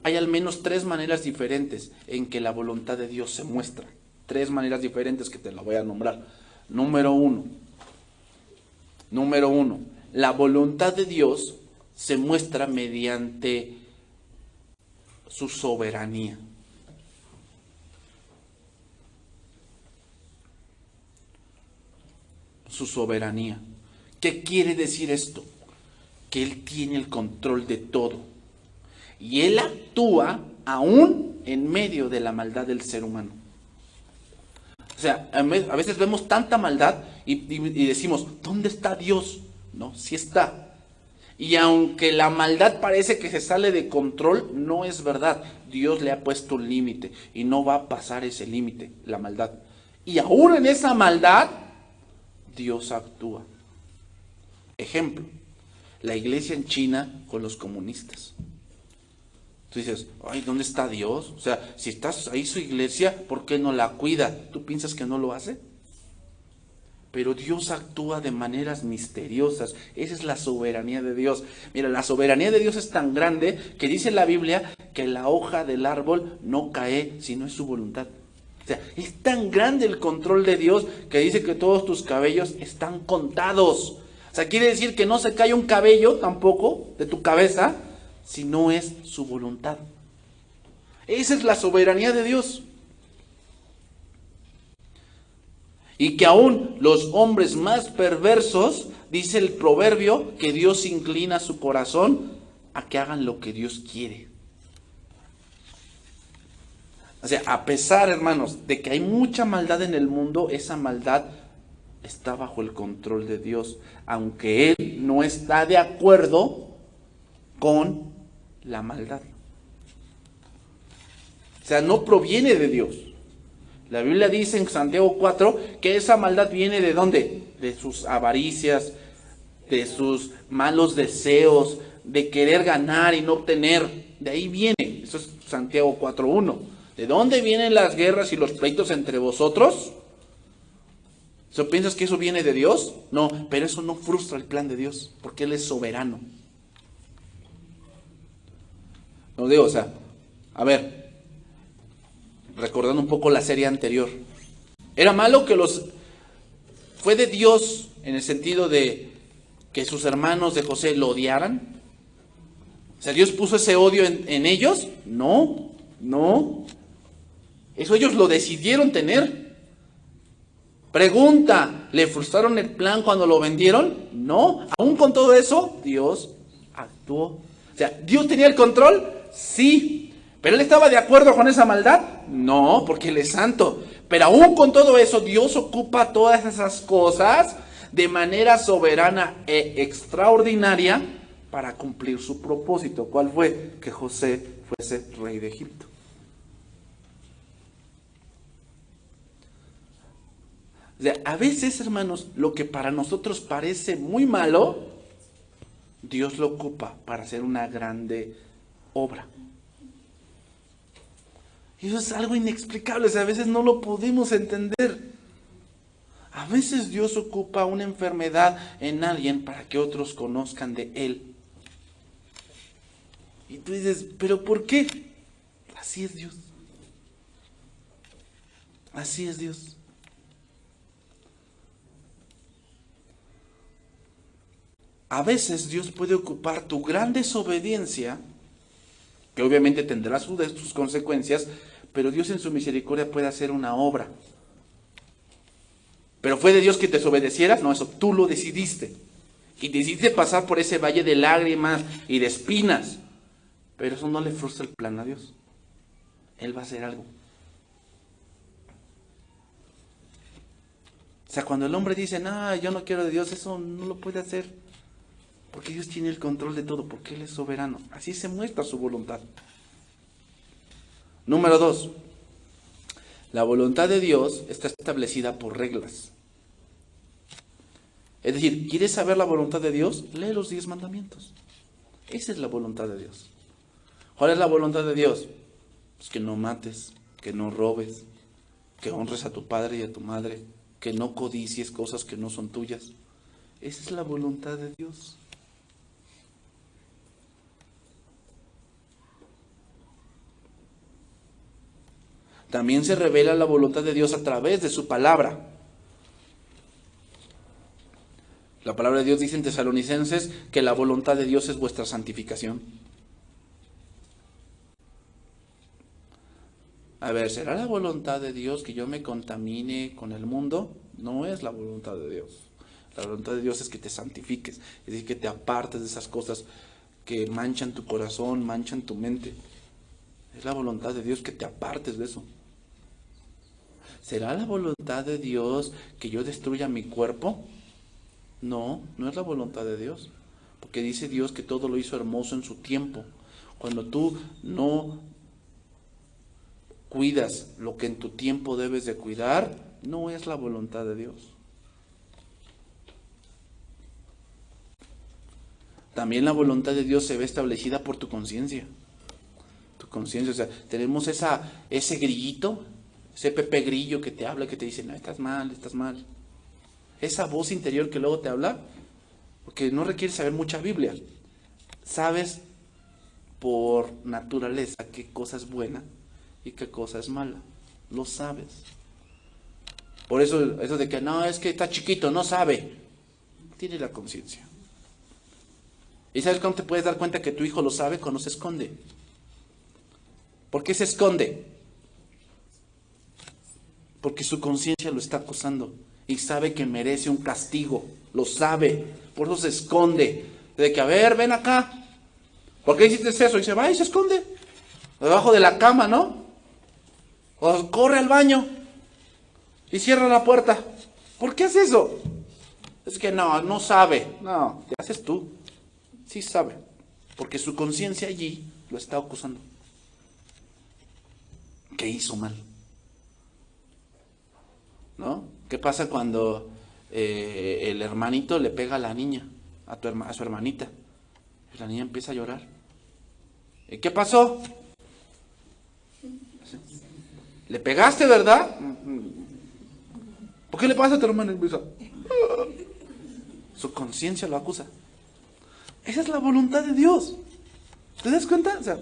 hay al menos 3 maneras diferentes en que la voluntad de Dios se muestra. 3 maneras diferentes que te la voy a nombrar. Número uno, la voluntad de Dios se muestra mediante su soberanía. Su soberanía. ¿Qué quiere decir esto? Que Él tiene el control de todo. Y Él actúa aún en medio de la maldad del ser humano. O sea, a veces vemos tanta maldad y decimos, ¿dónde está Dios? No, sí está. Y aunque la maldad parece que se sale de control, no es verdad. Dios le ha puesto un límite y no va a pasar ese límite, la maldad. Y aún en esa maldad, Dios actúa. Ejemplo, la iglesia en China con los comunistas. Tú dices, ay, ¿dónde está Dios? O sea, si está ahí su iglesia, ¿por qué no la cuida? ¿Tú piensas que no lo hace? Pero Dios actúa de maneras misteriosas. Esa es la soberanía de Dios. Mira, la soberanía de Dios es tan grande que dice la Biblia que la hoja del árbol no cae si no es su voluntad. O sea, es tan grande el control de Dios que dice que todos tus cabellos están contados. O sea, quiere decir que no se cae un cabello tampoco de tu cabeza si no es su voluntad. Esa es la soberanía de Dios. Y que aún los hombres más perversos, dice el proverbio, que Dios inclina su corazón a que hagan lo que Dios quiere. O sea, a pesar, hermanos, de que hay mucha maldad en el mundo, esa maldad está bajo el control de Dios, aunque Él no está de acuerdo con la maldad. O sea, no proviene de Dios. La Biblia dice en Santiago 4 que esa maldad viene ¿de dónde? De sus avaricias, de sus malos deseos, de querer ganar y no obtener. De ahí viene. Eso es Santiago 4:1. ¿De dónde vienen las guerras y los pleitos entre vosotros? ¿Piensas que eso viene de Dios? No, pero eso no frustra el plan de Dios, porque Él es soberano. No digo, o sea, a ver, recordando un poco la serie anterior. ¿Era malo que fue de Dios en el sentido de que sus hermanos de José lo odiaran? O sea, ¿Dios puso ese odio en ellos? No. Eso ellos lo decidieron tener. Pregunta, ¿le frustraron el plan cuando lo vendieron? No. Aún con todo eso, Dios actuó. O sea, ¿Dios tenía el control? Sí. ¿Pero Él estaba de acuerdo con esa maldad? No, porque Él es santo. Pero aún con todo eso, Dios ocupa todas esas cosas de manera soberana e extraordinaria para cumplir su propósito. ¿Cuál fue? Que José fuese rey de Egipto. O sea, a veces, hermanos, lo que para nosotros parece muy malo, Dios lo ocupa para hacer una grande obra. Y eso es algo inexplicable, o sea, a veces no lo podemos entender. A veces Dios ocupa una enfermedad en alguien para que otros conozcan de Él. Y tú dices, ¿pero por qué? Así es Dios. Así es Dios. A veces Dios puede ocupar tu gran desobediencia, que obviamente tendrá sus consecuencias, pero Dios en su misericordia puede hacer una obra. ¿Pero fue de Dios que te desobedecieras? No, eso tú lo decidiste. y decidiste pasar por ese valle de lágrimas y de espinas, pero eso no le frustra el plan a Dios. Él va a hacer algo. O sea, cuando el hombre dice, no, yo no quiero de Dios, eso no lo puede hacer. Porque Dios tiene el control de todo, porque Él es soberano. Así se muestra su voluntad. Número 2. La voluntad de Dios está establecida por reglas. Es decir, ¿quieres saber la voluntad de Dios? Lee los 10 mandamientos. Esa es la voluntad de Dios. ¿Cuál es la voluntad de Dios? Pues que no mates, que no robes, que honres a tu padre y a tu madre, que no codicies cosas que no son tuyas. Esa es la voluntad de Dios. También se revela la voluntad de Dios a través de su palabra. La palabra de Dios dice en Tesalonicenses que la voluntad de Dios es vuestra santificación. A ver, ¿será la voluntad de Dios que yo me contamine con el mundo? No es la voluntad de Dios. La voluntad de Dios es que te santifiques, es decir, que te apartes de esas cosas que manchan tu corazón, manchan tu mente. Es la voluntad de Dios que te apartes de eso. ¿Será la voluntad de Dios que yo destruya mi cuerpo? No, no es la voluntad de Dios. Porque dice Dios que todo lo hizo hermoso en su tiempo. Cuando tú no cuidas lo que en tu tiempo debes de cuidar, no es la voluntad de Dios. También la voluntad de Dios se ve establecida por tu conciencia. Tu conciencia, o sea, tenemos ese grillito, ese Pepe Grillo que te habla, que te dice, no, estás mal, estás mal. Esa voz interior que luego te habla, porque no requiere saber mucha Biblia. Sabes por naturaleza qué cosa es buena y qué cosa es mala. Lo sabes. Por eso de que no, es que está chiquito, no sabe. Tiene la conciencia. ¿Y sabes cómo te puedes dar cuenta que tu hijo lo sabe? Cuando se esconde. ¿Por qué se esconde? Porque su conciencia lo está acosando y sabe que merece un castigo. Lo sabe. Por eso se esconde. De que, a ver, ven acá. ¿Por qué hiciste eso? Y se va y se esconde. Debajo de la cama, ¿no? O corre al baño y cierra la puerta. ¿Por qué hace eso? Es que no sabe. No, te haces tú. Sí sabe. Porque su conciencia allí lo está acusando. ¿Qué hizo mal? ¿No? ¿Qué pasa cuando el hermanito le pega a la niña, a su hermanita? Y la niña empieza a llorar. ¿Y qué pasó? ¿Le pegaste, verdad? ¿Por qué le pasa a tu hermana? Su conciencia lo acusa. Esa es la voluntad de Dios. ¿Te das cuenta? O sea,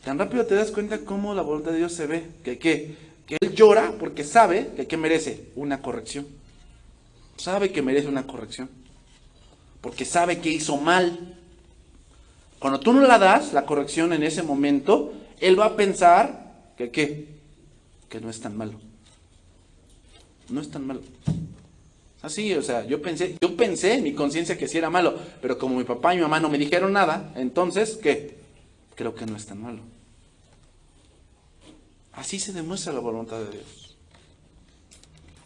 tan rápido te das cuenta cómo la voluntad de Dios se ve. Que Él llora porque sabe que merece una corrección. Sabe que merece una corrección. Porque sabe que hizo mal. Cuando tú no la das, la corrección en ese momento, Él va a pensar que no es tan malo. No es tan malo. Así, o sea, yo pensé en mi conciencia que sí era malo, pero como mi papá y mi mamá no me dijeron nada, entonces, ¿qué? Creo que no es tan malo. Así se demuestra la voluntad de Dios.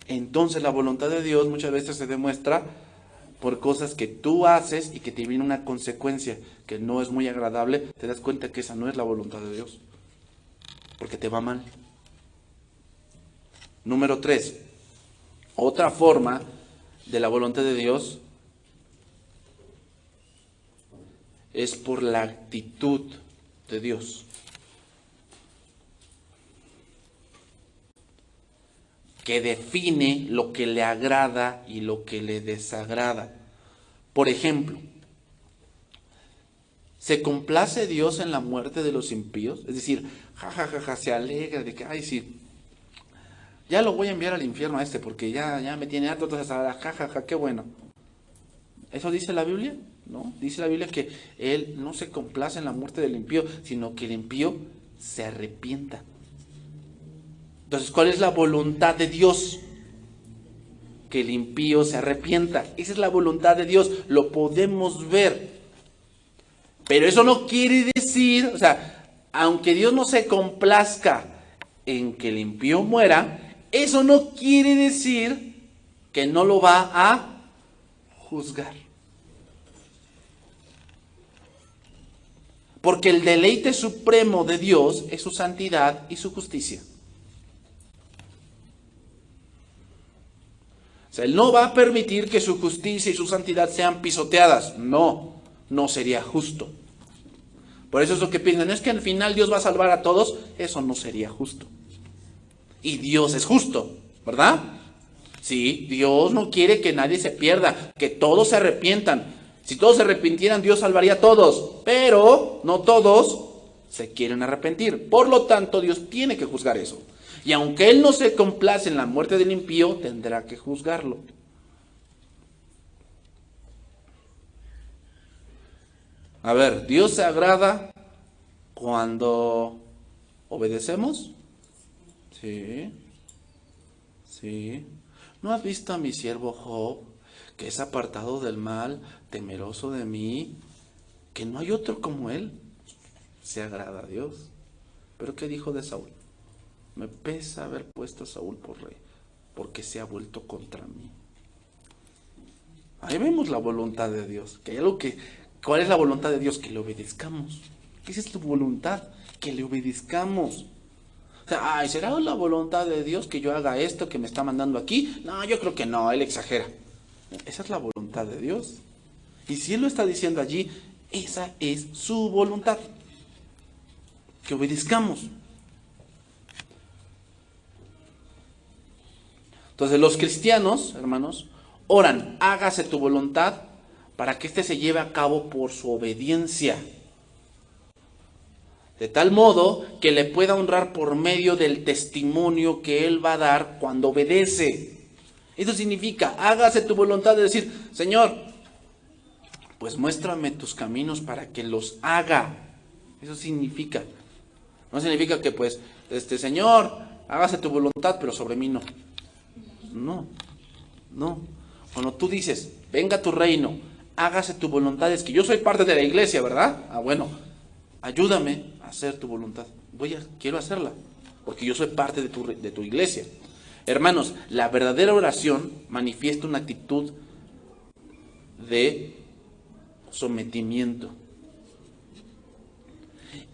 Entonces la voluntad de Dios muchas veces se demuestra por cosas que tú haces y que te viene una consecuencia que no es muy agradable, te das cuenta que esa no es la voluntad de Dios, porque te va mal. Número 3. Otra forma de la voluntad de Dios es por la actitud de Dios. Que define lo que le agrada y lo que le desagrada. Por ejemplo, ¿se complace Dios en la muerte de los impíos? Es decir, se alegra de que, ay, sí, ya lo voy a enviar al infierno a porque ya me tiene harto, entonces ahora, qué bueno. ¿Eso dice la Biblia? No, dice la Biblia que Él no se complace en la muerte del impío, sino que el impío se arrepienta. Entonces, ¿cuál es la voluntad de Dios? que el impío se arrepienta. Esa es la voluntad de Dios, lo podemos ver. Pero eso no quiere decir, o sea, aunque Dios no se complazca en que el impío muera, eso no quiere decir que no lo va a juzgar. Porque el deleite supremo de Dios es su santidad y su justicia. O sea, Él no va a permitir que su justicia y su santidad sean pisoteadas. No, no sería justo. Por eso es lo que piensan, es que al final Dios va a salvar a todos. Eso no sería justo. Y Dios es justo, ¿verdad? Sí, Dios no quiere que nadie se pierda, que todos se arrepientan. Si todos se arrepintieran, Dios salvaría a todos. Pero no todos se quieren arrepentir. Por lo tanto, Dios tiene que juzgar eso. Y aunque Él no se complace en la muerte del impío, tendrá que juzgarlo. A ver, ¿Dios se agrada cuando obedecemos? Sí, sí. ¿No has visto a mi siervo Job, que es apartado del mal, temeroso de mí, que no hay otro como él? Se agrada a Dios. ¿Pero qué dijo de Saúl? Me pesa haber puesto a Saúl por rey, porque se ha vuelto contra mí. Ahí vemos la voluntad de Dios. Que hay algo que, ¿cuál es la voluntad de Dios? Que le obedezcamos. ¿Qué es tu voluntad? Que le obedezcamos. O sea, ay, ¿será la voluntad de Dios que yo haga esto que me está mandando aquí? No, yo creo que no, Él exagera. Esa es la voluntad de Dios. Y si Él lo está diciendo allí, esa es su voluntad. Que obedezcamos. Entonces los cristianos, hermanos, oran, hágase tu voluntad para que éste se lleve a cabo por su obediencia. De tal modo que le pueda honrar por medio del testimonio que Él va a dar cuando obedece. Eso significa, hágase tu voluntad de decir, Señor, pues muéstrame tus caminos para que los haga. Eso significa. No significa que pues, Señor, hágase tu voluntad, pero sobre mí no. No, no. Cuando tú dices, venga tu reino, hágase tu voluntad, es que yo soy parte de la iglesia, ¿verdad? Ah, bueno, ayúdame a hacer tu voluntad. Quiero hacerla, porque yo soy parte de tu iglesia. Hermanos, la verdadera oración manifiesta una actitud de sometimiento.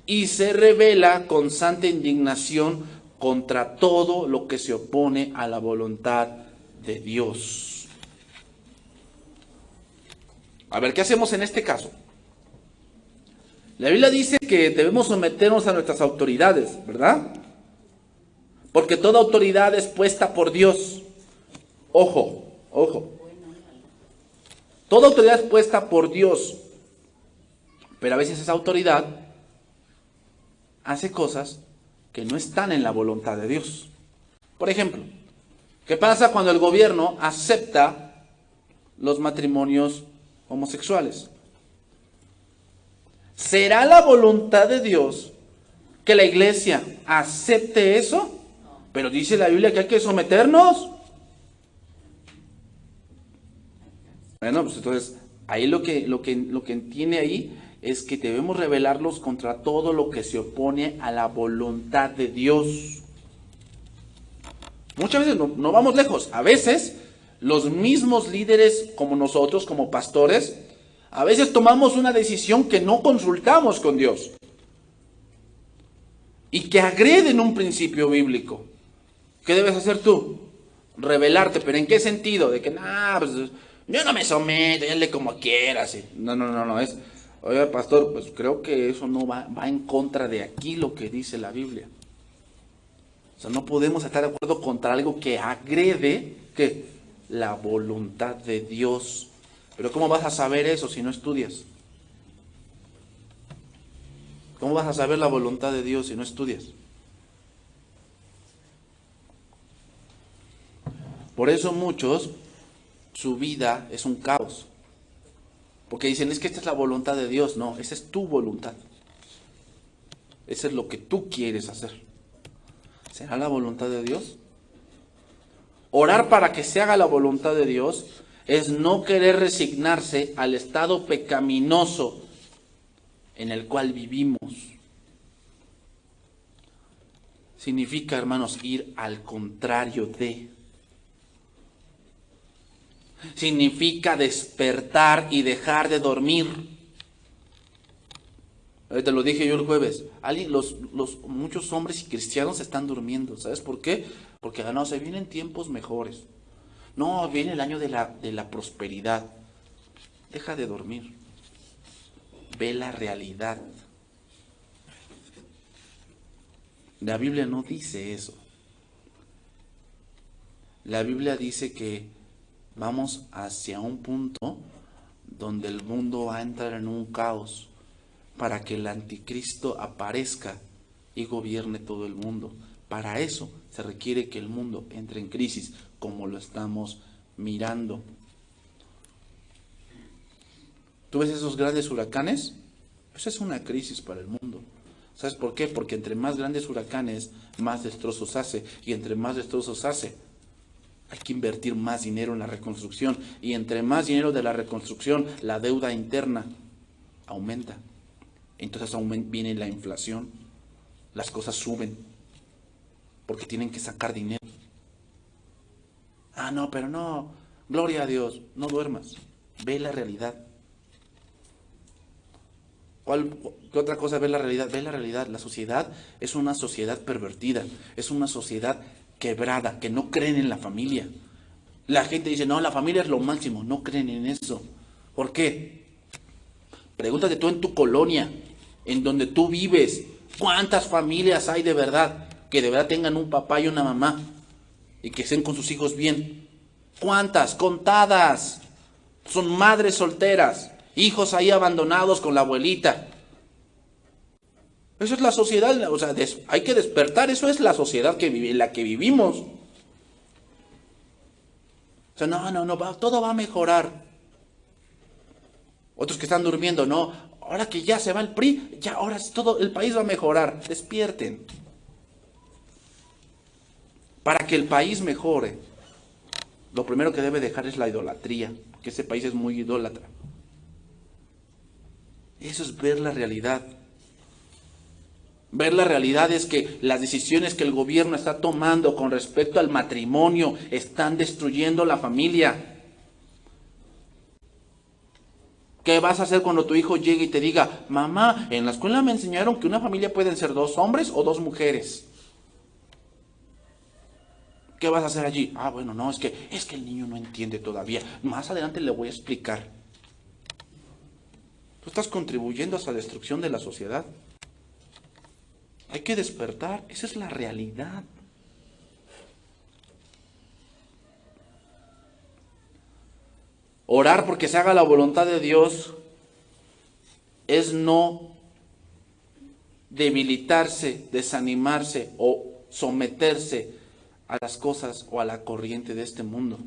Y se revela con santa indignación contra todo lo que se opone a la voluntad de Dios. A ver, ¿qué hacemos en este caso? La Biblia dice que debemos someternos a nuestras autoridades, ¿verdad? Porque toda autoridad es puesta por Dios. Ojo, ojo. Toda autoridad es puesta por Dios. Pero a veces esa autoridad hace cosas que no están en la voluntad de Dios. Por ejemplo, ¿qué pasa cuando el gobierno acepta los matrimonios homosexuales? ¿Será la voluntad de Dios que la iglesia acepte eso? Pero dice la Biblia que hay que someternos. Bueno, pues entonces, ahí lo que entiende ahí es que debemos rebelarlos contra todo lo que se opone a la voluntad de Dios. Muchas veces no vamos lejos. A veces, los mismos líderes como nosotros, como pastores, a veces tomamos una decisión que no consultamos con Dios y que agreden un principio bíblico. ¿Qué debes hacer tú? Rebelarte, pero ¿en qué sentido? De que, pues, yo no me someto, hazle como quieras. No, es, oye, pastor, pues creo que eso no va en contra de aquí lo que dice la Biblia. O sea, no podemos estar de acuerdo contra algo que agrede, ¿qué? La voluntad de Dios. Pero ¿cómo vas a saber eso si no estudias? ¿Cómo vas a saber la voluntad de Dios si no estudias? Por eso muchos, su vida es un caos. Porque dicen, es que esta es la voluntad de Dios. No, esa es tu voluntad. Eso es lo que tú quieres hacer. ¿Será la voluntad de Dios? Orar para que se haga la voluntad de Dios es no querer resignarse al estado pecaminoso en el cual vivimos. Significa, hermanos, ir al contrario de. Significa despertar y dejar de dormir. Te lo dije yo el jueves. Muchos hombres y cristianos están durmiendo. ¿Sabes por qué? Porque no, se vienen tiempos mejores. No, viene el año de la prosperidad. Deja de dormir. Ve la realidad. La Biblia no dice eso. La Biblia dice que vamos hacia un punto donde el mundo va a entrar en un caos para que el anticristo aparezca y gobierne todo el mundo. Para eso se requiere que el mundo entre en crisis, como lo estamos mirando. ¿Tú ves esos grandes huracanes? Pues es una crisis para el mundo. ¿Sabes por qué? Porque entre más grandes huracanes, más destrozos hace. Y entre más destrozos hace, hay que invertir más dinero en la reconstrucción. Y entre más dinero de la reconstrucción, la deuda interna aumenta. Entonces viene la inflación. Las cosas suben. Porque tienen que sacar dinero. Ah, no, pero no. Gloria a Dios. No duermas. Ve la realidad. ¿Qué otra cosa? Ve la realidad. Ve la realidad. La sociedad es una sociedad pervertida. Es una sociedad quebrada, que no creen en la familia. La gente dice, no, la familia es lo máximo. No creen en eso. ¿Por qué? Pregúntate tú en tu colonia, en donde tú vives, ¿cuántas familias hay de verdad que de verdad tengan un papá y una mamá y que estén con sus hijos bien? ¿Cuántas? Contadas. Son madres solteras, hijos ahí abandonados con la abuelita. Eso es la sociedad, o sea, hay que despertar, eso es la sociedad en la que vivimos. O sea, no, todo va a mejorar. Otros que están durmiendo, no, ahora que ya se va el PRI, ya ahora todo el país va a mejorar. Despierten. Para que el país mejore, lo primero que debe dejar es la idolatría, porque ese país es muy idólatra. Eso es ver la realidad. Ver la realidad es que las decisiones que el gobierno está tomando con respecto al matrimonio están destruyendo la familia. ¿Qué vas a hacer cuando tu hijo llegue y te diga, mamá, en la escuela me enseñaron que una familia pueden ser 2 hombres o 2 mujeres? ¿Qué vas a hacer allí? Ah, bueno, no, es que el niño no entiende todavía. Más adelante le voy a explicar. Tú estás contribuyendo a esa destrucción de la sociedad. Hay que despertar, esa es la realidad. Orar porque se haga la voluntad de Dios es no debilitarse, desanimarse o someterse a las cosas o a la corriente de este mundo.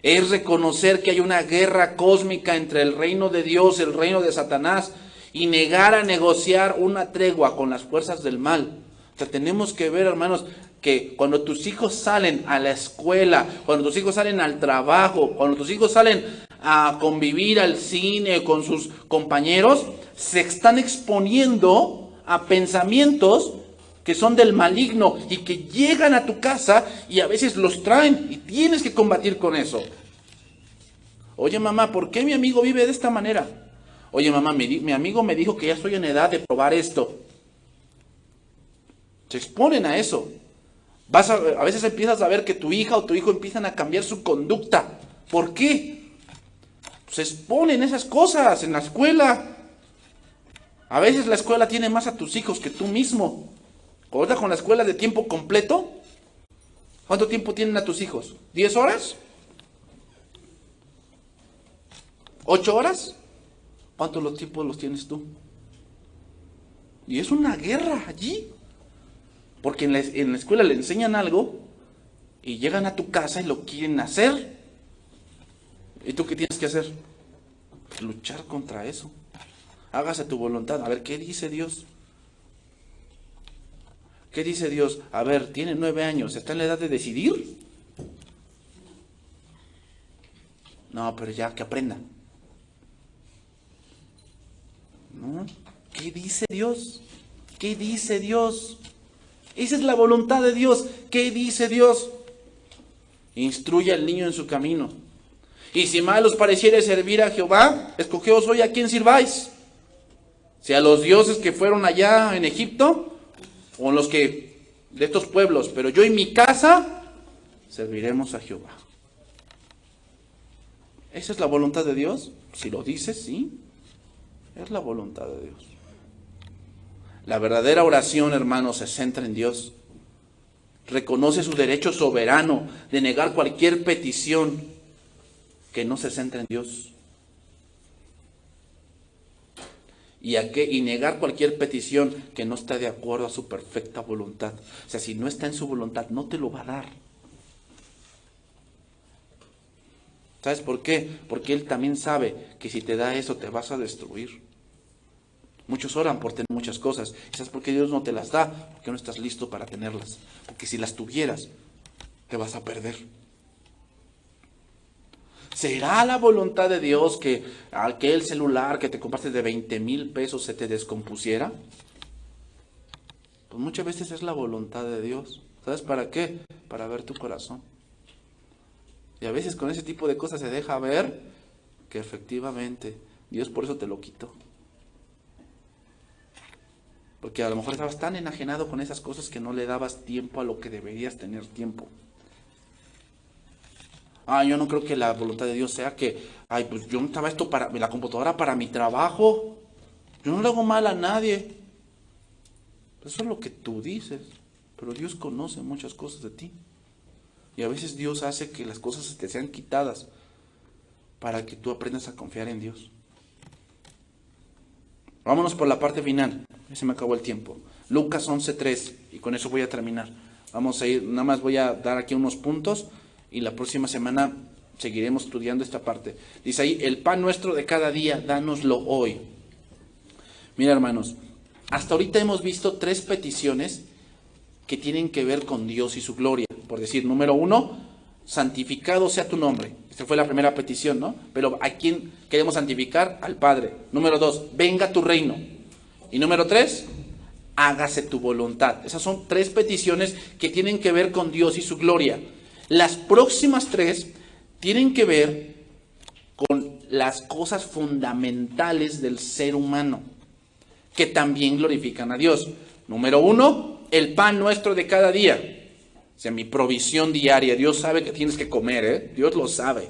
Es reconocer que hay una guerra cósmica entre el reino de Dios y el reino de Satanás y negar a negociar una tregua con las fuerzas del mal. O sea, tenemos que ver, hermanos, que cuando tus hijos salen a la escuela, cuando tus hijos salen al trabajo, cuando tus hijos salen a convivir al cine con sus compañeros, se están exponiendo a pensamientos que son del maligno y que llegan a tu casa y a veces los traen y tienes que combatir con eso. Oye, mamá, ¿por qué mi amigo vive de esta manera? Oye, mamá, mi amigo me dijo que ya estoy en edad de probar esto. Se exponen a eso. A veces empiezas a ver que tu hija o tu hijo empiezan a cambiar su conducta. ¿Por qué? Se exponen esas cosas en la escuela. A veces la escuela tiene más a tus hijos que tú mismo. Ahora con la escuela de tiempo completo, ¿cuánto tiempo tienen a tus hijos? ¿10 horas? ¿8 horas? ¿Cuántos tiempos los tienes tú? Y es una guerra allí. Porque en la escuela le enseñan algo y llegan a tu casa y lo quieren hacer. ¿Y tú qué tienes que hacer? Luchar contra eso. Hágase tu voluntad. A ver, ¿qué dice Dios? ¿Qué dice Dios? A ver, tiene 9 años, ¿está en la edad de decidir? No, pero ya que aprenda. ¿No? ¿Qué dice Dios? ¿Qué dice Dios? Esa es la voluntad de Dios. ¿Qué dice Dios? Instruye al niño en su camino. Y si mal os pareciere servir a Jehová, escogeos hoy a quién sirváis. Si a los dioses que fueron allá en Egipto, o los que de estos pueblos, pero yo y mi casa serviremos a Jehová. ¿Esa es la voluntad de Dios? Si lo dice, sí. Es la voluntad de Dios. La verdadera oración, hermanos, se centra en Dios. Reconoce su derecho soberano de negar cualquier petición que no se centre en Dios. Y negar cualquier petición que no está de acuerdo a su perfecta voluntad. O sea, si no está en su voluntad, no te lo va a dar. ¿Sabes por qué? Porque Él también sabe que si te da eso, te vas a destruir. Muchos oran por tener muchas cosas. ¿Sabes por qué Dios no te las da? Porque no estás listo para tenerlas. Porque si las tuvieras, te vas a perder. ¿Será la voluntad de Dios que aquel celular que te compraste de 20,000 pesos se te descompusiera? Pues muchas veces es la voluntad de Dios. ¿Sabes para qué? Para ver tu corazón. Y a veces con ese tipo de cosas se deja ver que efectivamente Dios por eso te lo quitó. Porque a lo mejor estabas tan enajenado con esas cosas que no le dabas tiempo a lo que deberías tener tiempo. Yo no creo que la voluntad de Dios sea que, pues yo necesitaba esto para la computadora para mi trabajo. Yo no le hago mal a nadie. Eso es lo que tú dices. Pero Dios conoce muchas cosas de ti. Y a veces Dios hace que las cosas te sean quitadas para que tú aprendas a confiar en Dios. Vámonos por la parte final. Ya se me acabó el tiempo. Lucas 11:3. Y con eso voy a terminar. Vamos a ir, nada más voy a dar aquí unos puntos. Y la próxima semana seguiremos estudiando esta parte. Dice ahí, el pan nuestro de cada día, dánoslo hoy. Mira, hermanos, hasta ahorita hemos visto 3 peticiones que tienen que ver con Dios y su gloria. Por decir, número 1, santificado sea tu nombre. Esta fue la primera petición, ¿no? Pero ¿a quién queremos santificar? Al Padre. Número 2, venga tu reino. Y número 3, hágase tu voluntad. Esas son 3 peticiones que tienen que ver con Dios y su gloria. Las próximas 3 tienen que ver con las cosas fundamentales del ser humano, que también glorifican a Dios. Número 1, el pan nuestro de cada día. O sea, mi provisión diaria. Dios sabe que tienes que comer, ¿eh? Dios lo sabe.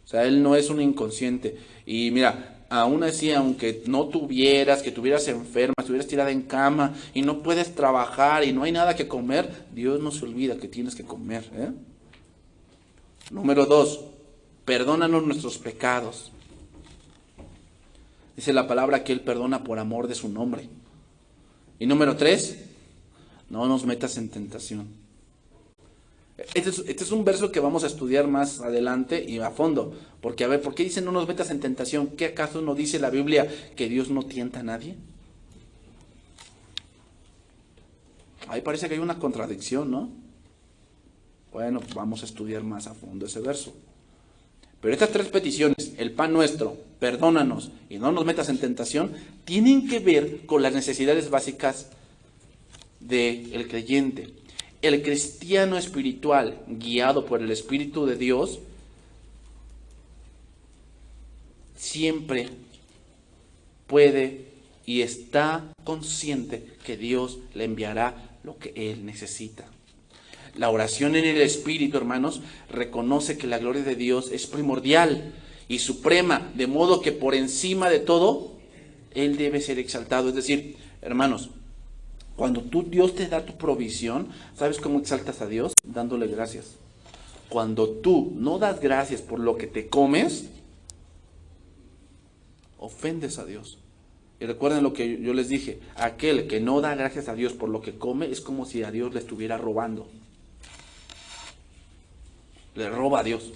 O sea, Él no es un inconsciente. Y mira, aún así, aunque no tuvieras, que estuvieras enferma, estuvieras tirada en cama y no puedes trabajar y no hay nada que comer, Dios no se olvida que tienes que comer, ¿eh? Número 2, perdónanos nuestros pecados. Dice la palabra que Él perdona por amor de su nombre. Y número 3, no nos metas en tentación. Este es un verso que vamos a estudiar más adelante y a fondo. Porque, a ver, ¿por qué dice no nos metas en tentación? ¿Qué acaso no dice la Biblia que Dios no tienta a nadie? Ahí parece que hay una contradicción, ¿no? Bueno, vamos a estudiar más a fondo ese verso. Pero estas 3 peticiones, el pan nuestro, perdónanos y no nos metas en tentación, tienen que ver con las necesidades básicas del creyente. El cristiano espiritual, guiado por el Espíritu de Dios, siempre puede y está consciente que Dios le enviará lo que él necesita. La oración en el Espíritu, hermanos, reconoce que la gloria de Dios es primordial y suprema, de modo que por encima de todo, Él debe ser exaltado. Es decir, hermanos, cuando Dios te da tu provisión, ¿sabes cómo exaltas a Dios? Dándole gracias. Cuando tú no das gracias por lo que te comes, ofendes a Dios. Y recuerden lo que yo les dije, aquel que no da gracias a Dios por lo que come es como si a Dios le estuviera robando. Le roba a Dios.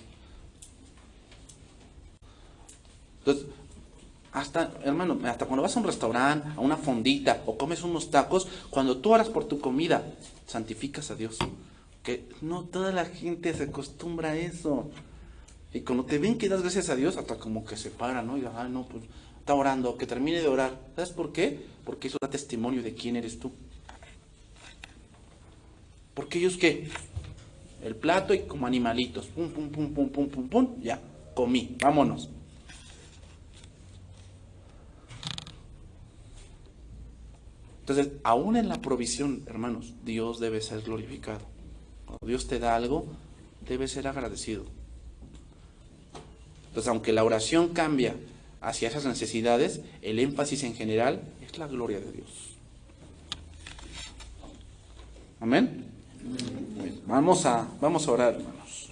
Entonces, hermano, hasta cuando vas a un restaurante, a una fondita o comes unos tacos, cuando tú oras por tu comida, santificas a Dios. Que no toda la gente se acostumbra a eso. Y cuando te ven que das gracias a Dios, hasta como que se para, ¿no? Y ay, no, pues está orando, que termine de orar. ¿Sabes por qué? Porque eso da testimonio de quién eres tú. Porque ellos, ¿qué? El plato y como animalitos. Pum, pum, pum, pum, pum, pum, pum. Ya, comí. Vámonos. Entonces, aún en la provisión, hermanos, Dios debe ser glorificado. Cuando Dios te da algo, debe ser agradecido. Entonces, aunque la oración cambia hacia esas necesidades, el énfasis en general es la gloria de Dios. Amén. Vamos a orar, hermanos.